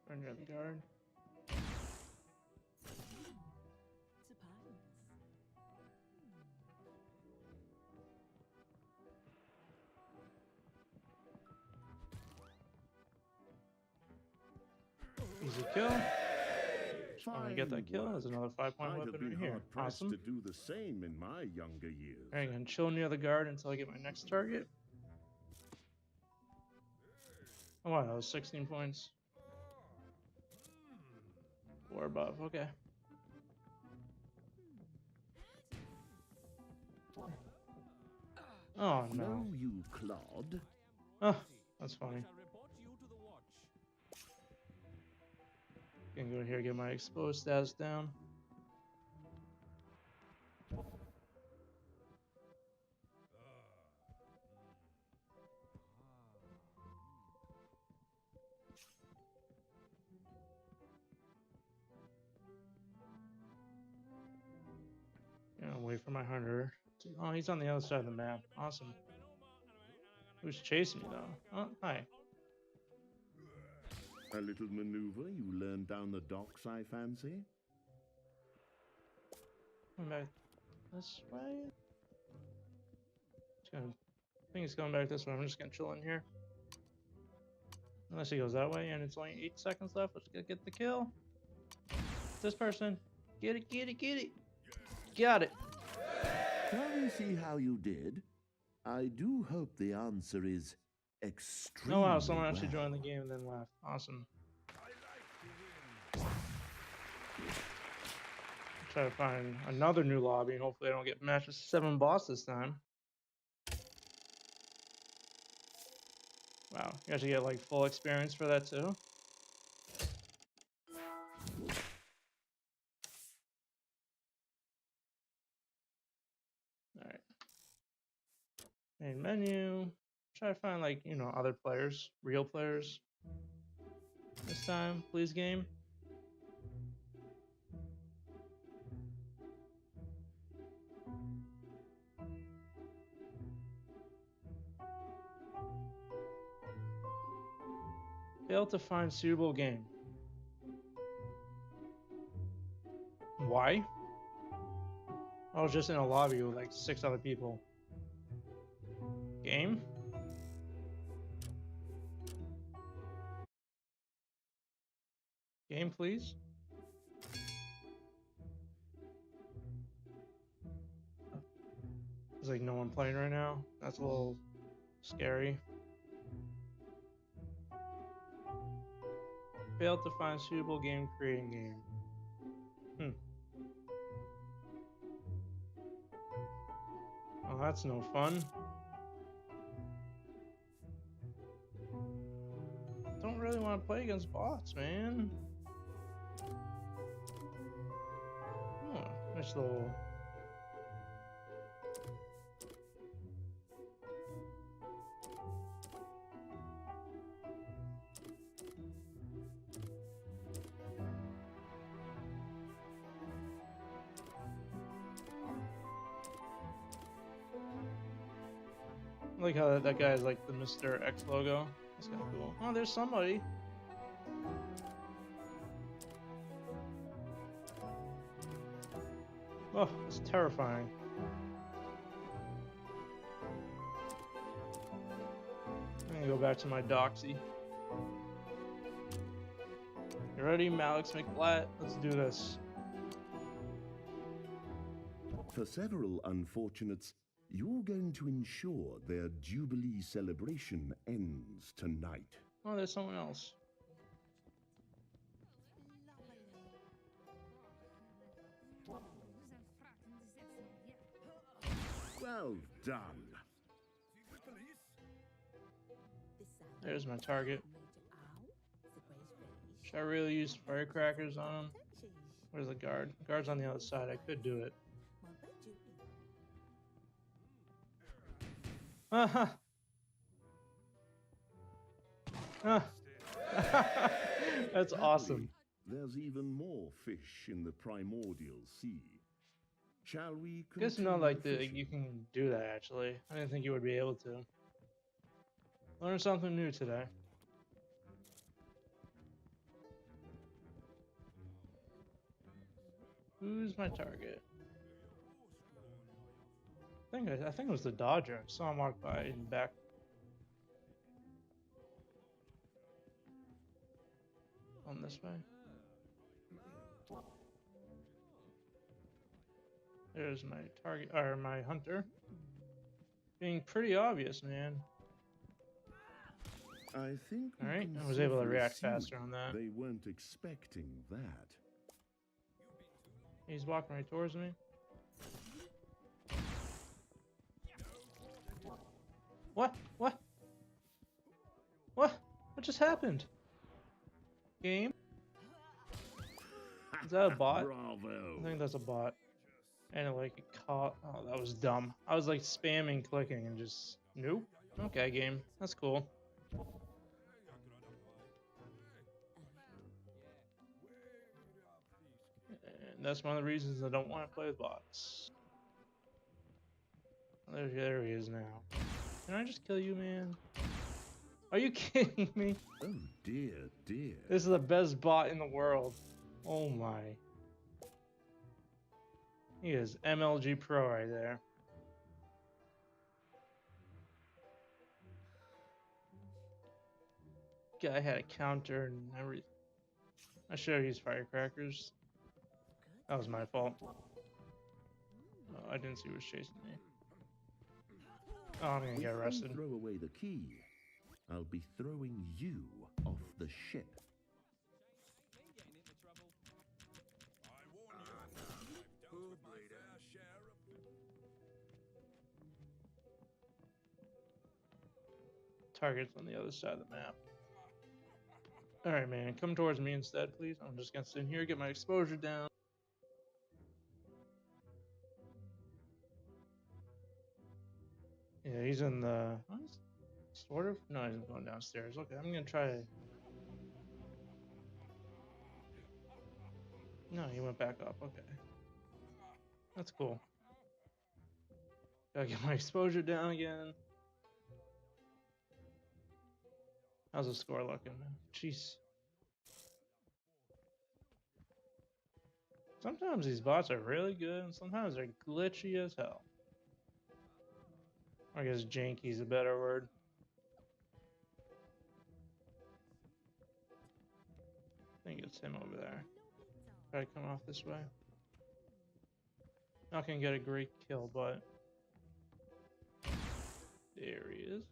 Burn your other guard. Easy kill. I'm gonna get that kill. There's another 5-point I'd weapon have been right here. hard-pressed Awesome. to do the same in my younger years. Alright, I'm gonna chill near the guard until I get my next target. Oh wow, that was 16 points. 4 above, okay. Oh no. No, you clod. Oh, that's funny. I shall report you to the watch. Gonna go here, get my exposed stats down. wait for my hunter. Oh, he's on the other side of the map. Awesome. Who's chasing me though? Oh, hi. A little maneuver you learned down the docks, I fancy? Coming back this way. I think he's going back this way. I'm just gonna chill in here. Unless he goes that way, and it's only 8 seconds left. Let's get the kill. This person. Get it, get it, get it. Got it. Shall we see how you did? I do hope the answer is extremely Oh wow, someone actually well. joined the game and then left. Awesome. Try to find another new lobby and hopefully I don't get matched with 7 boss this time. Wow, you actually get like full experience for that too. Alright. Main menu. Try to find like, you know, other players, real players. This time, please game. Failed to find suitable game. Why? I was just in a lobby with like 6 other people. Game? Game, please? There's like no one playing right now. That's a little scary. Failed to find suitable game creating game. Oh, that's no fun. Don't really want to play against bots, man. Oh, nice little... I like how that guy is like the Mr. X logo. That's kind of cool. Oh, there's somebody. Oh, it's terrifying. I'm gonna go back to my doxy. You ready, Malix McBlat? Let's do this. For several unfortunates, you're going to ensure their Jubilee celebration ends tonight. Oh, there's someone else. Well done. There's my target. Should I really use firecrackers on him? Where's the guard? Guard's on the other side. I could do it. Haha. That's awesome. There's even more fish in the primordial sea. Shall we Good to know, like, you can do that, actually. I didn't think you would be able to. Learn something new today. Who's my target? I think it was the Dodger. I saw him walk by in back. On this way. There's my target, or my hunter. Being pretty obvious, man. I think all right, I was able to react faster on that. They weren't expecting that. He's walking right towards me. What? What? What? What just happened? Game? Is that a bot? Bravo. I think that's a bot. And it like caught. Oh, that was dumb. I was like spamming, clicking, and just nope. Okay, game. That's cool. And that's one of the reasons I don't want to play with bots. There he is now. Can I just kill you, man? Are you kidding me? Oh dear, dear. This is the best bot in the world. Oh my. He is MLG Pro right there. Guy had a counter and everything. I should have used firecrackers. That was my fault. Oh, I didn't see who was chasing me. Oh, I'm gonna get arrested. If you throw away the key, I'll be throwing you off the ship. Been getting into trouble. I warn you, I've dealt with my fair share of... Target's on the other side of the map. Alright, man. Come towards me instead, please. I'm just gonna sit here, get my exposure down. Yeah, he's in the... Sort of? No, he's going downstairs. Okay, I'm gonna try... No, he went back up. Okay. That's cool. Gotta get my exposure down again. How's the score looking? Jeez. Sometimes these bots are really good, and sometimes they're glitchy as hell. I guess janky's a better word. I think it's him over there. Try to come off this way. Not gonna get a great kill, but there he is.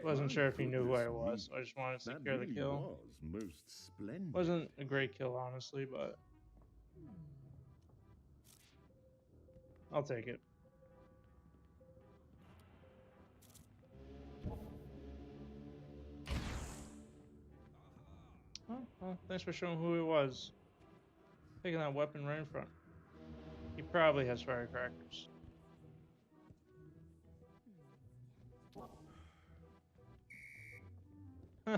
Wasn't sure if he knew who I was, so I just wanted to That secure the really kill. was most splendid. Wasn't a great kill, honestly, but I'll take it. Oh, well, thanks for showing who he was. Taking that weapon right in front. He probably has firecrackers. Huh.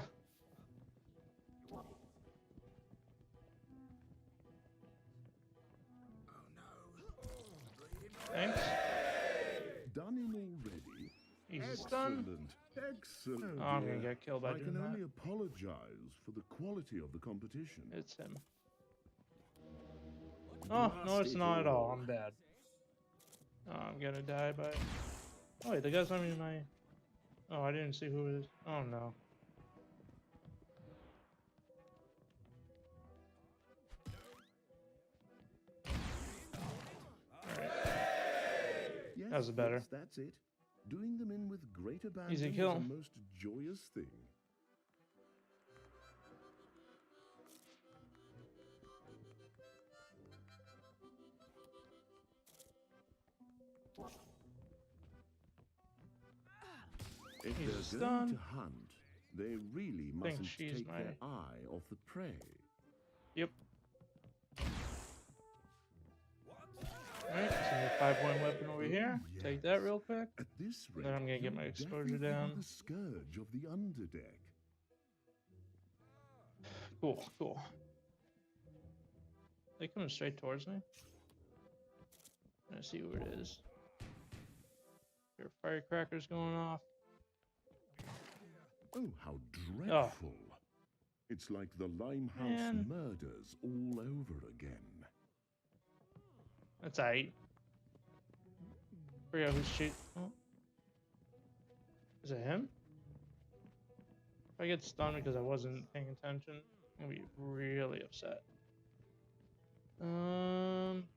Thanks. Done in already. Easy stun. Excellent. Oh, I'm dear. gonna get killed by I doing can that. only apologize for the quality of the competition. It's him. Oh, no, it's not at all. I'm bad. Oh, I'm gonna die by... Oh, wait, the guy's not even my... Oh, I didn't see who it is. Oh, no. Alright. Yes, That was better. yes, that's it. Doing them in with great abandon Easy is kill. a most joyous thing. If He's they're going stunned. to hunt, they really mustn't she's take my- their eye off the prey. Yep. Alright, so new 5-point weapon over here. Oh, Take that real quick. At this rate, Then I'm gonna get you'll my exposure definitely be down. the scourge of the underdeck. Cool, cool. They coming straight towards me? Let's see who it is. There are firecrackers going off. Oh, how dreadful. It's like the Limehouse Man. murders all over again. That's aight. Forget who's cheat. Oh. Is it him? If I get stunned because I wasn't paying attention, I'm gonna be really upset.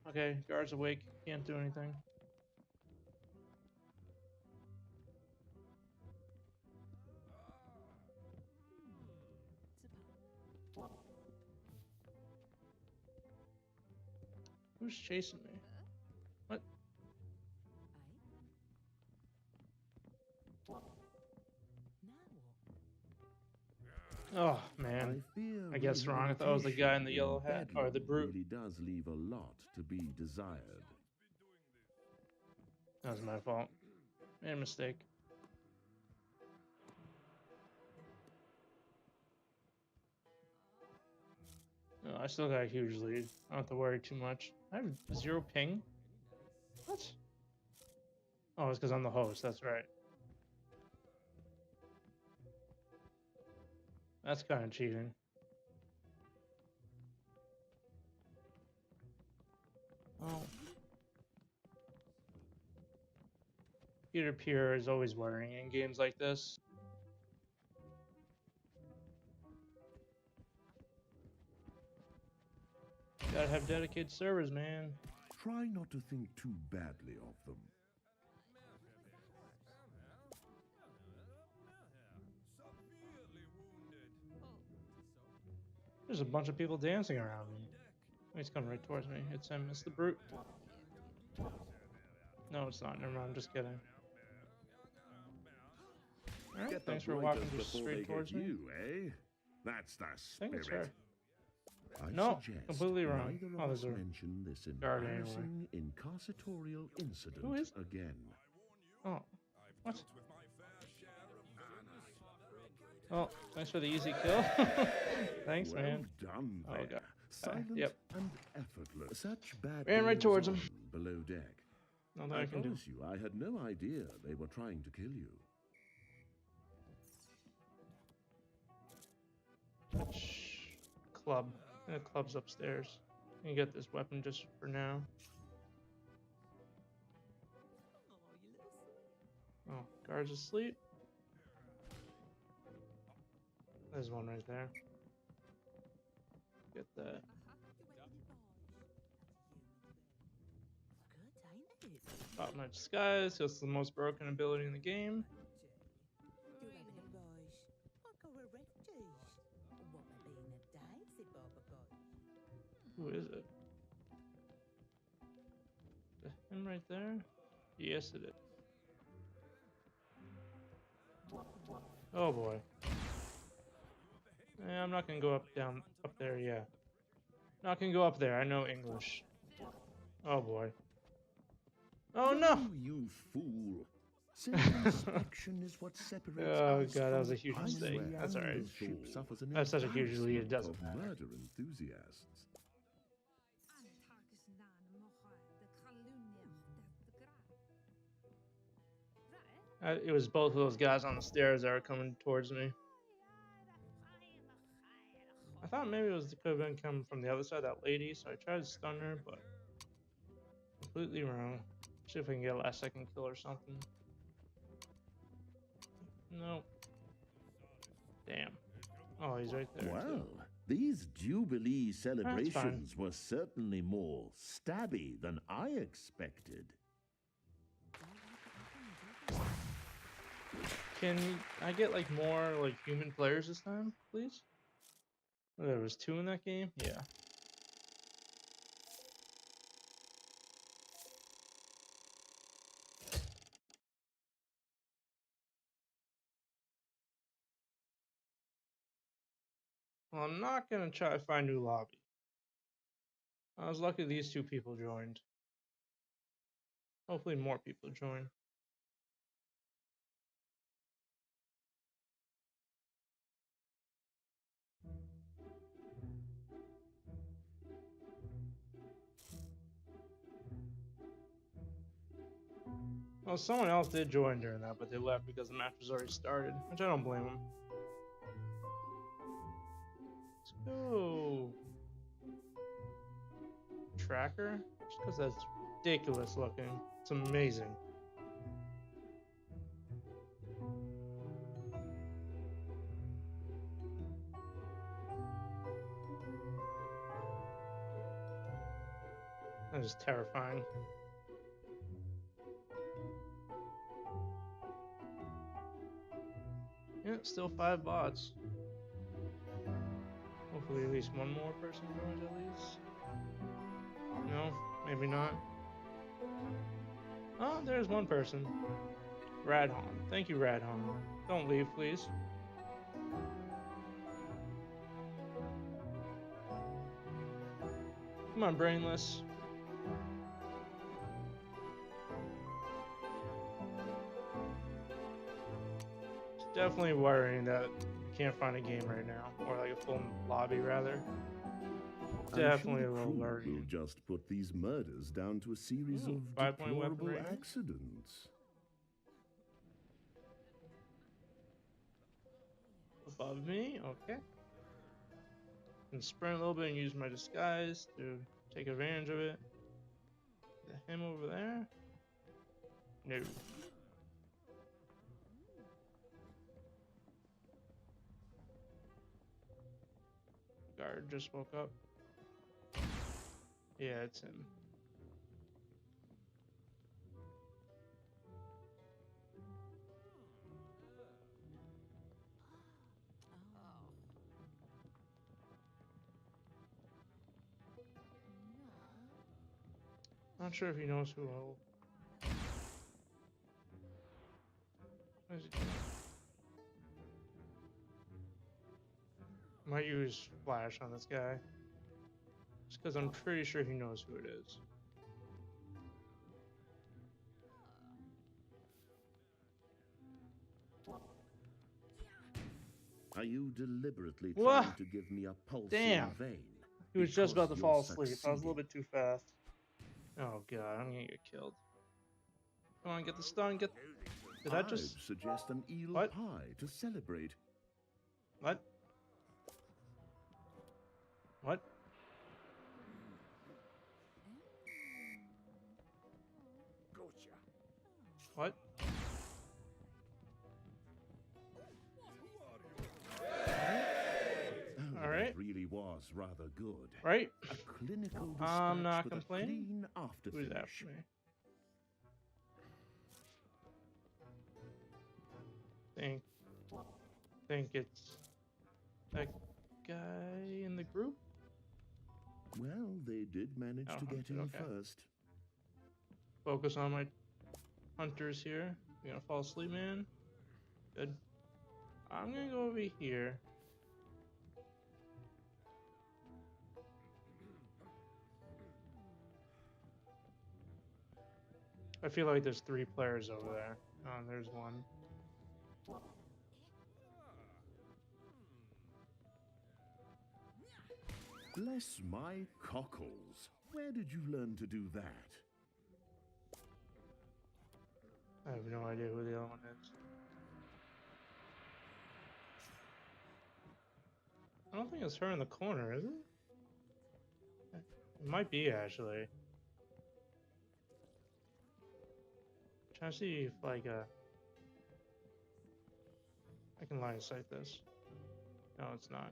Okay, guard's awake. Can't do anything. Who's chasing me? What? Oh, man. fear I guess wrong. I thought it was the guy in the yellow hat, or the brute. Really does leave a lot to be desired. That was my fault. Made a mistake. I still got a huge lead. I don't have to worry too much. I have 0 ping? What? Oh, it's because I'm the host. That's right. That's kind of cheating. Oh. Peer-to-peer is always worrying in games like this. Gotta have dedicated servers, man. Try not to think too badly of them. Severely wounded. There's a bunch of people dancing around me. Oh, he's coming right towards me. It's him. It's the brute. No, it's not. Never mind. I'm just kidding. Alright, Get the thanks for blighters walking just before they straight towards get me. you, eh? That's the I think it's spirit. her. I No, suggest completely wrong. neither Oh, of there's us a mention this guard anyway. embarrassing incarcetorial incident Who is- again. Oh, I've what? dealt with my fair share of villains. Oh, thanks for the easy kill. Thanks, Well man. done Oh, there. God. Silent Yep. and effortless. Such bad Ran right goings towards him. on below deck. Nothing I I can do. promise you, I had no idea they were trying to kill you. Which club? The club's upstairs. You get this weapon just for now. Oh, guard's asleep. There's one right there. Get that. Good, ain't it? Pop my disguise. That's the most broken ability in the game. Do you have any boys? I got a refugees. What may be in a daisy, Baba boy? Who is it? Him right there? Yes, it is. Oh boy. I'm not gonna go up there. Yeah. Not gonna go up there. I know English. Oh boy. Oh no! Oh, you fool! Circumspection is what separates Oh us god, that was a from huge I mistake. swear That's alright. this ship suffers an That's such a huge lead, it doesn't embarrassment matter. of murder enthusiasts. It was both of those guys on the stairs that were coming towards me. I thought maybe it could have been coming from the other side, that lady, so I tried to stun her, but completely wrong. See if I can get a last second kill or something. Nope. Damn. Oh, he's right there. Well, Too. these Jubilee celebrations were certainly more stabby than I expected. Can I get like more like human players this time, please? Oh, there was 2 in that game? Yeah. Well, I'm not gonna try to find a new lobby. I was lucky these 2 people joined. Hopefully more people join. Well, someone else did join during that, but they left because the match was already started, which I don't blame them. Let's go. Tracker? Just because that's ridiculous looking. It's amazing. That is terrifying. Yeah, still 5 bots. Hopefully at least one more person joins at least. No, maybe not. Oh, there's one person. Radhon. Thank you, Radhon. Don't leave, please. Come on, Brainless. It's definitely worrying that I can't find a game right now. Or like a full lobby, rather. definitely I'm a sure the little crew worrying. will just put these murders down to a series Ooh, of 5-point weapon deplorable rating. accidents. Above me, okay. Can sprint a little bit and use my disguise to take advantage of it. Is that him over there? No. Guard just woke up. Yeah, it's him. Not sure if he knows who I'll. What is he doing? Might use flash on this guy. Just because I'm pretty sure he knows who it is. Are you deliberately What? trying to give me a pulse Damn. in vain? He was just about Because to fall you're asleep. I was a little succeeding. bit too fast. Oh god, I'm gonna get killed. Come on, get the stun, get... Did I I'd just... suggest an eel What? pie to celebrate. What? What? Gotcha. What? Oh, Alright. It really was rather good. Right? A clinical I'm dispatch not with complaining. a clean after Who's finish. after me? Think it's that guy in the group? Well, they did manage Oh, to get in okay. first. Focus on my hunters here. You gonna fall asleep, man? Good. I'm gonna go over here. I feel like there's 3 players over there. Oh, there's one. Bless my cockles. Where did you learn to do that? I have no idea who the other one is. I don't think it's her in the corner, is it? It might be, actually. Trying to see if, like, I can line of sight this. No, it's not.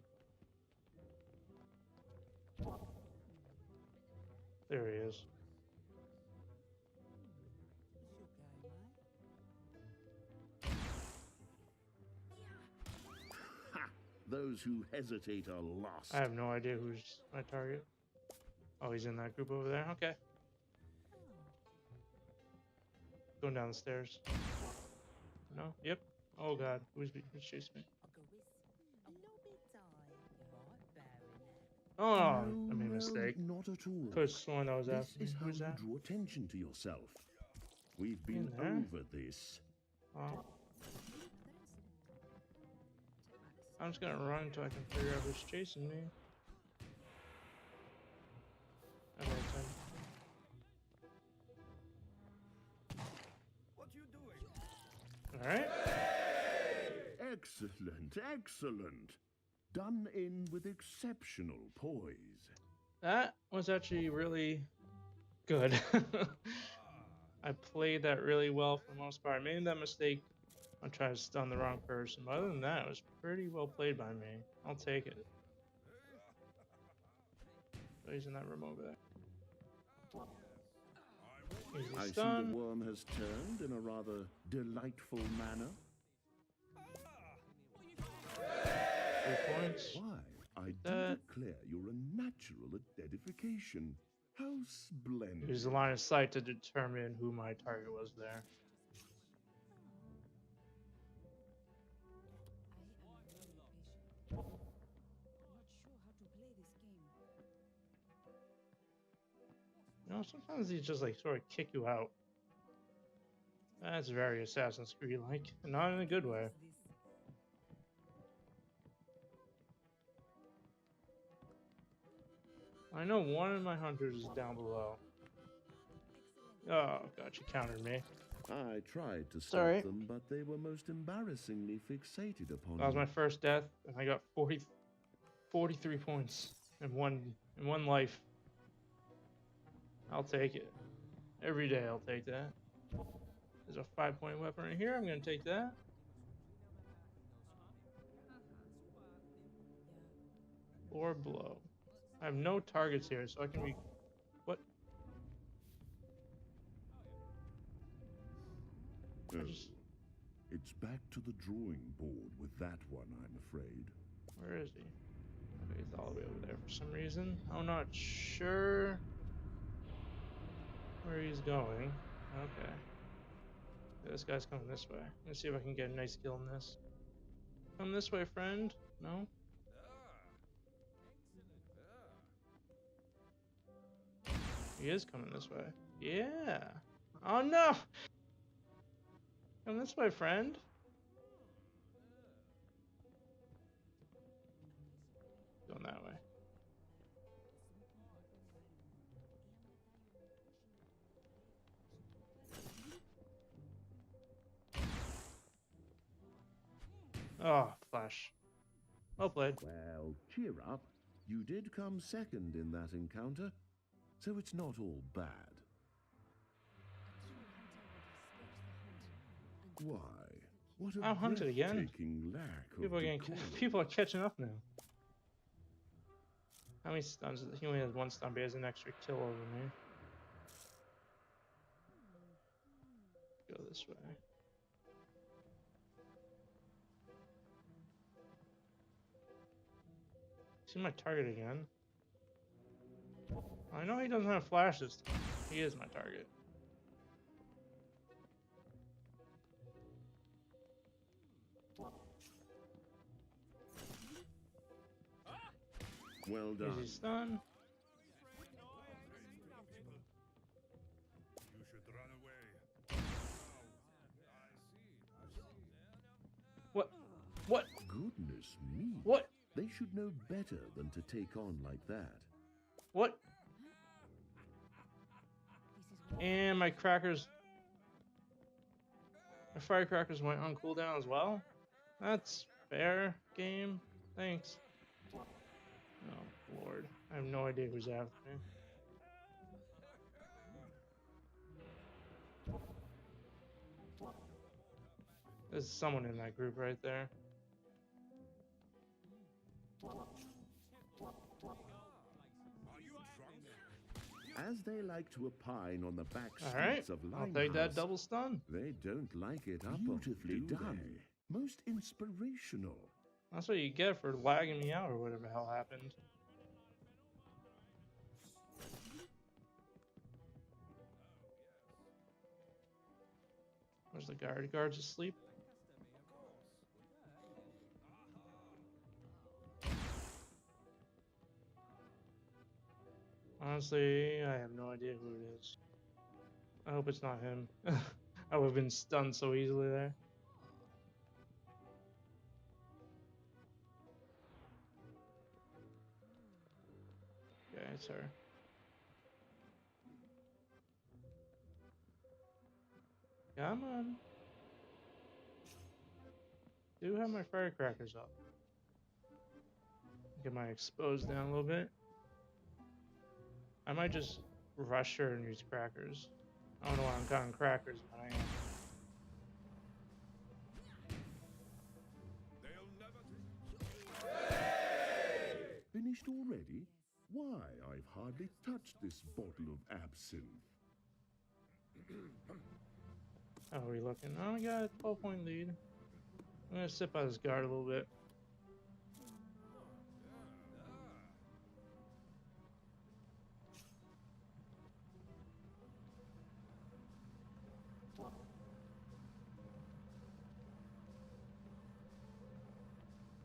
There he is. Ha! Those who hesitate are lost. I have no idea who's my target. Oh, he's in that group over there? Okay. Going down the stairs. No? Yep. Oh god, who's chasing me? Oh, I made a mistake. Not at all. Could have sworn that was This after me. is how Who's you that? draw attention to yourself. We've been In there? over this. Oh. I'm just gonna run until I can figure out who's chasing me. Okay, What you doing? alright. Excellent, excellent. Done in with exceptional poise. That was actually really good. I played that really well for the most part. I made that mistake on trying to stun the wrong person, but other than that, it was pretty well played by me. I'll take it. Oh, he's in that room over there. Easy I see stun. the worm has turned in a rather delightful manner. 3 points. Why, I do That- declare you're a natural at dedication. How splendid. Use the line of sight to determine who my target was there. You know, sometimes they just like sort of kick you out. That's very Assassin's Creed-like, not in a good way. I know one of my hunters is down below. Oh, God, she countered me. I tried to stop alright. them, but they were most embarrassingly fixated upon That was you. my first death, and I got 43 points in one life. I'll take it. Every day I'll take that. There's a 5-point weapon right here. I'm gonna take that. Or blow. I have no targets here, so I can be. What? Oh, I just. it's back to the drawing board with that one, I'm afraid. Where is he? Okay, he's all the way over there for some reason. I'm not sure where he's going. Okay. This guy's coming this way. Let's see if I can get a nice kill in this. Come this way, friend. No? He is coming this way. Yeah. Oh no! Come this way, friend. Going that way. Oh, flash. Well played. Well, cheer up. You did come second in that encounter, so it's not all bad. Why? What a I'll hunt it again. breathtaking lack of decorum. People are catching up now. How many stuns? He only has 1 stun, but he has an extra kill over me. Go this way. See my target again. I know he doesn't have flashes. He is my target. Well done. Easy stun. You should run away. What? Goodness me. What? They should know better than to take on like that. What? And my crackers. My firecrackers went on cooldown as well? That's fair, game. Thanks. Oh, Lord. I have no idea who's after me. There's someone in that group right there. As they like to opine on the back Alright, streets of I'll take that Limehouse, double stun. they don't like it up. Beautifully done. Most inspirational. That's what you get for lagging me out or whatever the hell happened. Where's the guard? The guard's asleep. Honestly, I have no idea who it is. I hope it's not him. I would have been stunned so easily there. Yeah, it's her. Come on. Do have my firecrackers up. Get my exposed down a little bit. I might just rush her and use crackers. I don't know why I'm counting crackers, but I am. Finished already? Why, I've hardly touched this bottle of absinthe. How are we looking? Oh, we got a 12-point lead. I'm gonna sit by this guard a little bit.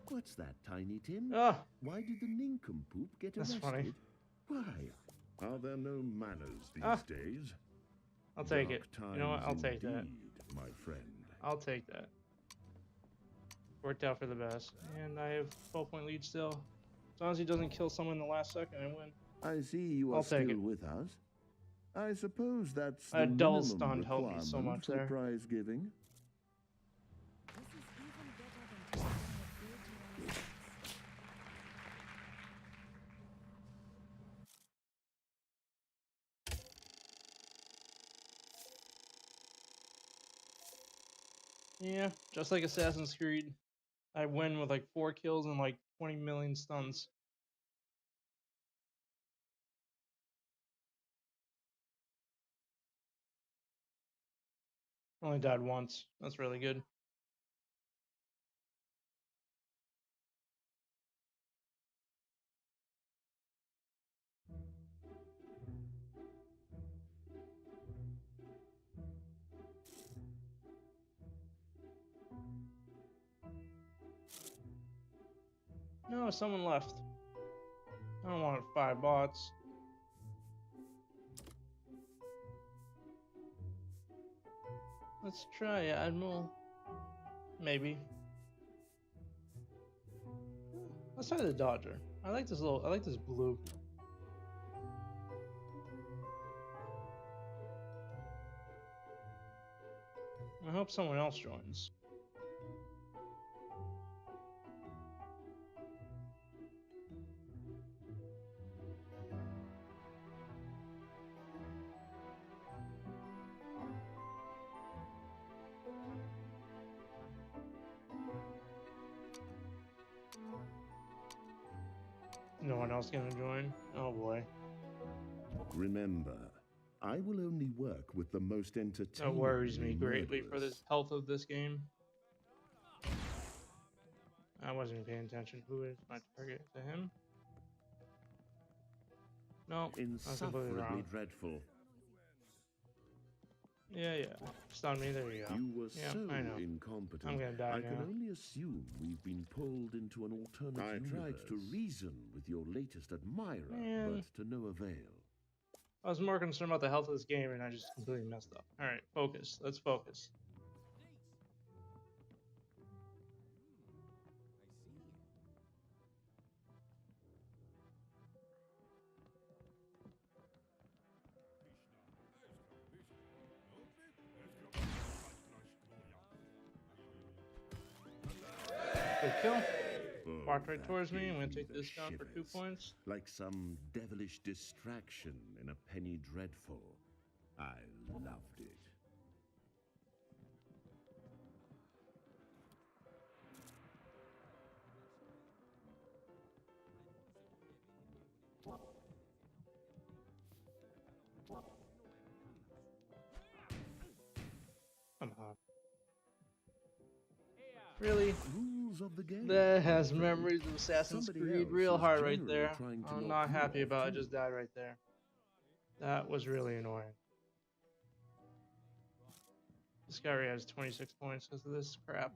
What's that, Tiny Tim? Oh, Why did the nincompoop get That's arrested? funny. Why? Are there no manners these Ah, days? I'll take Dark it. You know what? I'll times take that. indeed, my friend. I'll take that. Worked out for the best. And I have 12-point lead still. As long as he doesn't kill someone in the last second, I win. I see you are I'll take still it. with us. I suppose that's the That double minimum stunned helped me requirement so much for there. prize giving. This is even better than taking a big license. Yeah, just like Assassin's Creed, I win with like 4 kills and like 20 million stuns. Only died once. That's really good. No, someone left. I don't want 5 bots. Let's try Admiral. Maybe. Let's try the Dodger. I like this blue. I hope someone else joins. No one else gonna join? Oh boy. Remember, I will only work with the most entertaining. That worries me greatly for the murderers. health of this game. I wasn't even paying attention. Who is my target? Is it him? No, I was completely Insufferably wrong. dreadful. Yeah. Stun me, there you go. You were Yeah, so I know. incompetent. I'm gonna die I can now. only assume we've been pulled into an alternate universe. I tried to reason with your latest admirer, Man. but to no avail. I was more concerned about the health of this game and I just completely messed up. Alright, focus. Let's focus. Good kill. Walked right that towards me. gave I'm gonna me take the this down for 2 shivers. points. Like some devilish distraction in a penny dreadful. I loved it. Come on. Really? Rules of the game. That I'm has afraid. memories of Assassin's Somebody Creed else real is hard right generally there. trying to I'm knock not you happy off, about I too. just died right there. That was really annoying. This guy already has 26 points because of this crap.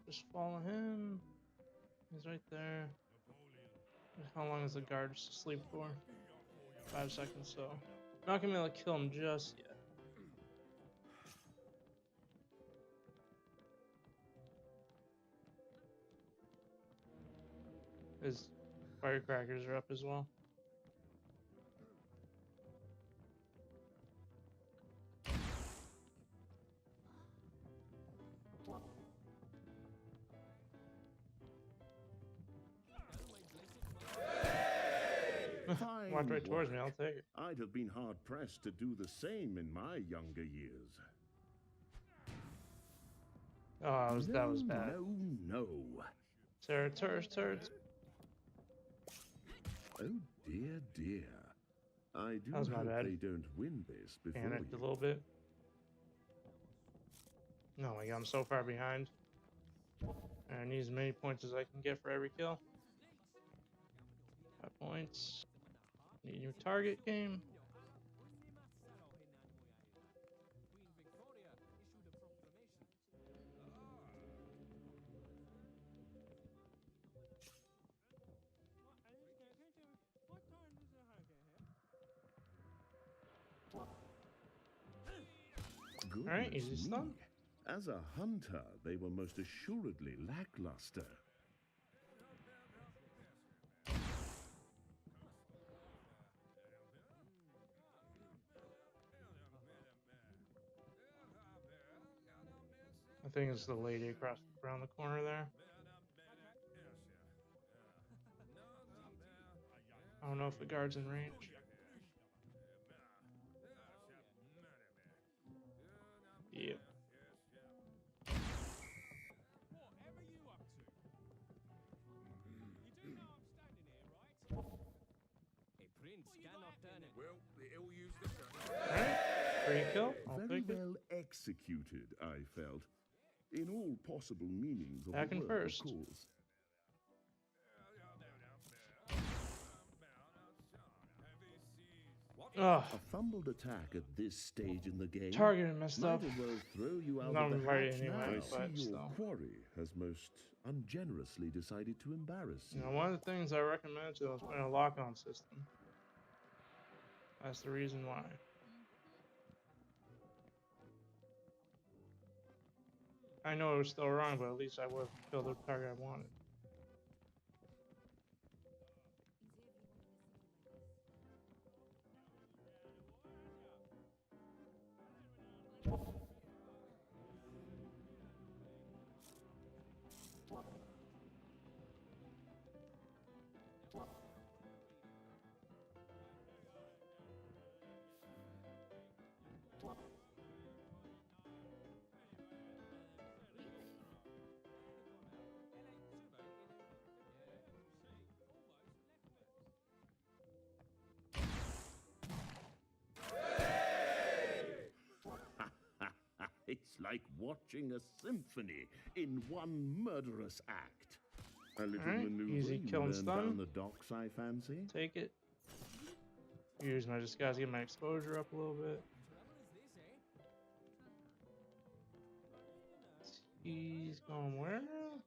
Just follow him. He's right there. How long is the guard sleep for? 5 seconds, so not gonna be able to kill him just yet. His firecrackers are up as well. Fine Walked right towards me. work. I'll take it. I'd have been hard-pressed to do the same in my younger years. Oh, that was bad. No. Turrets. Oh, dear. I do That was my hope bad. they don't win this before Panicked a you. little bit. Oh my god, I'm so far behind. I need as many points as I can get for every kill. 5 points. Need a new target game. Alright, easy Goodness stun. me. As a hunter, they were most assuredly lackluster. I think it's the lady across around the corner there. I don't know if the guard's in range. Yep. Whatever you up to? You do know I'm standing here, right? A prince cannot turn it. Well, the ill use the turn. Alright, free kill. I'll Very take it. well executed, I felt. In all possible meanings of Back the in word, first. of course. Ugh, A fumbled attack at this stage in the game targeting messed might up. as well throw you out Not of the right hatch anyway, now. but I see your still. quarry has most ungenerously decided to embarrass You you. know, one of the things I recommend to is putting a lock-on system. That's the reason why. I know it was still wrong, but at least I would have killed the target I wanted. It's like watching a symphony in one murderous act. A little Alright, maneuver easy you kill and learned stun. down the docks, I fancy. Take it. Use my disguise to get my exposure up a little bit. He's going where now?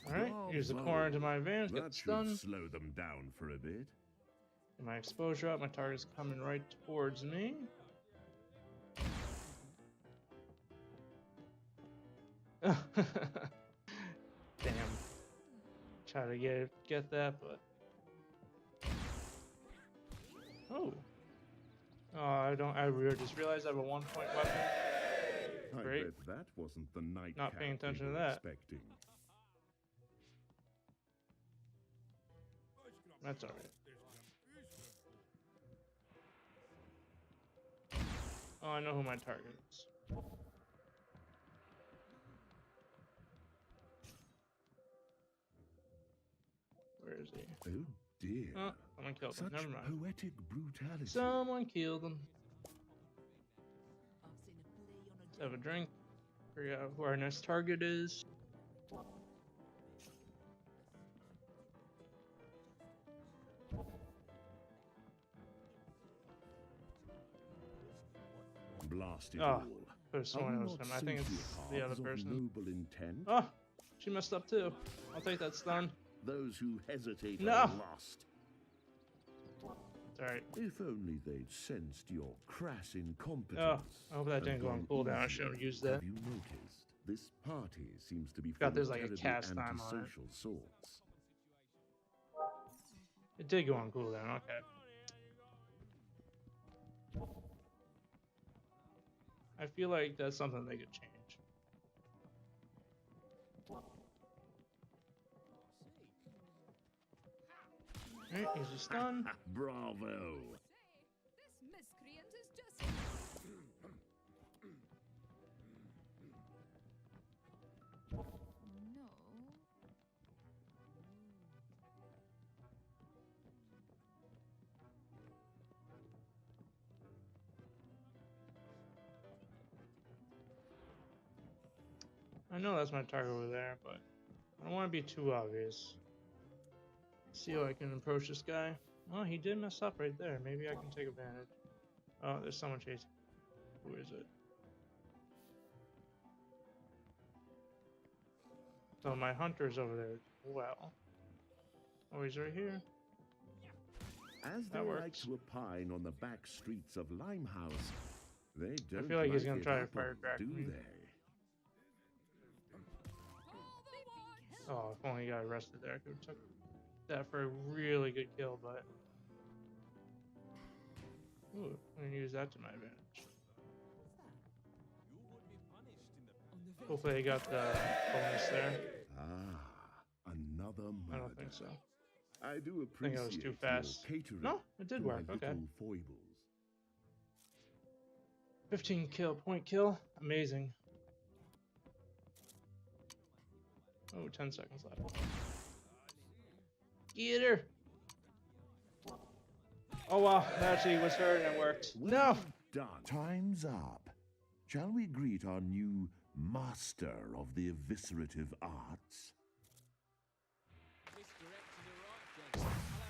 Alright, use the corner to my advantage, get That should stunned. slow them down for a bit. Get my exposure up, my target's coming right towards me. Damn. Try to get that, but oh. Oh, I just realized I have a 1-point weapon. I Great. bet that wasn't the nightcap Not paying attention we to were that. expecting. That's alright. Oh, I know who my target is. Where is he? Oh dear. Oh, someone killed him. Such Never mind. poetic brutality. Someone killed him. Let's have a drink. Figure out who our next target is. Blast it Oh, all. could have sworn it was him. I think it's the other sociopaths of person. noble intent. Oh, she messed up too. I'll take that stun. Those who hesitate No. are lost. It's alright. If only they'd sensed your crass incompetence. Oh, I hope that and didn't go on gone cooldown. I easy. shouldn't have used that. Have you noticed? This party seems to be Forgot full there's of like a terribly cast time on it. antisocial sorts. It did go on cooldown. Okay. I feel like that's something they could change. Alright, easy stun. Bravo! This miscreant is just. No. I know that's my target over there, but I don't want to be too obvious. See how I can approach this guy. Oh, he did mess up right there. Maybe I can take advantage. Oh, there's someone chasing. Who is it? So my hunter's over there. Well. Oh, he's right here. As they That like works. to opine on the back streets of Limehouse, they don't feel like he's gonna it try to up, firecrack do me. they? Oh, if only he got arrested there. I could have took that for a really good kill, but... Ooh, I'm gonna use that to my advantage. You would be punished in the Hopefully I got the bonus there. Ah, another murder. I don't think so. I do I think appreciate I was too your fast. catering No, it did to my work. Okay. little foibles. 15 point kill. Amazing. Oh, 10 seconds left. Get her! Oh wow, that actually was her and it worked. No! Done. Time's up. Shall we greet our new master of the eviscerative arts? misdirect to the right, gangster.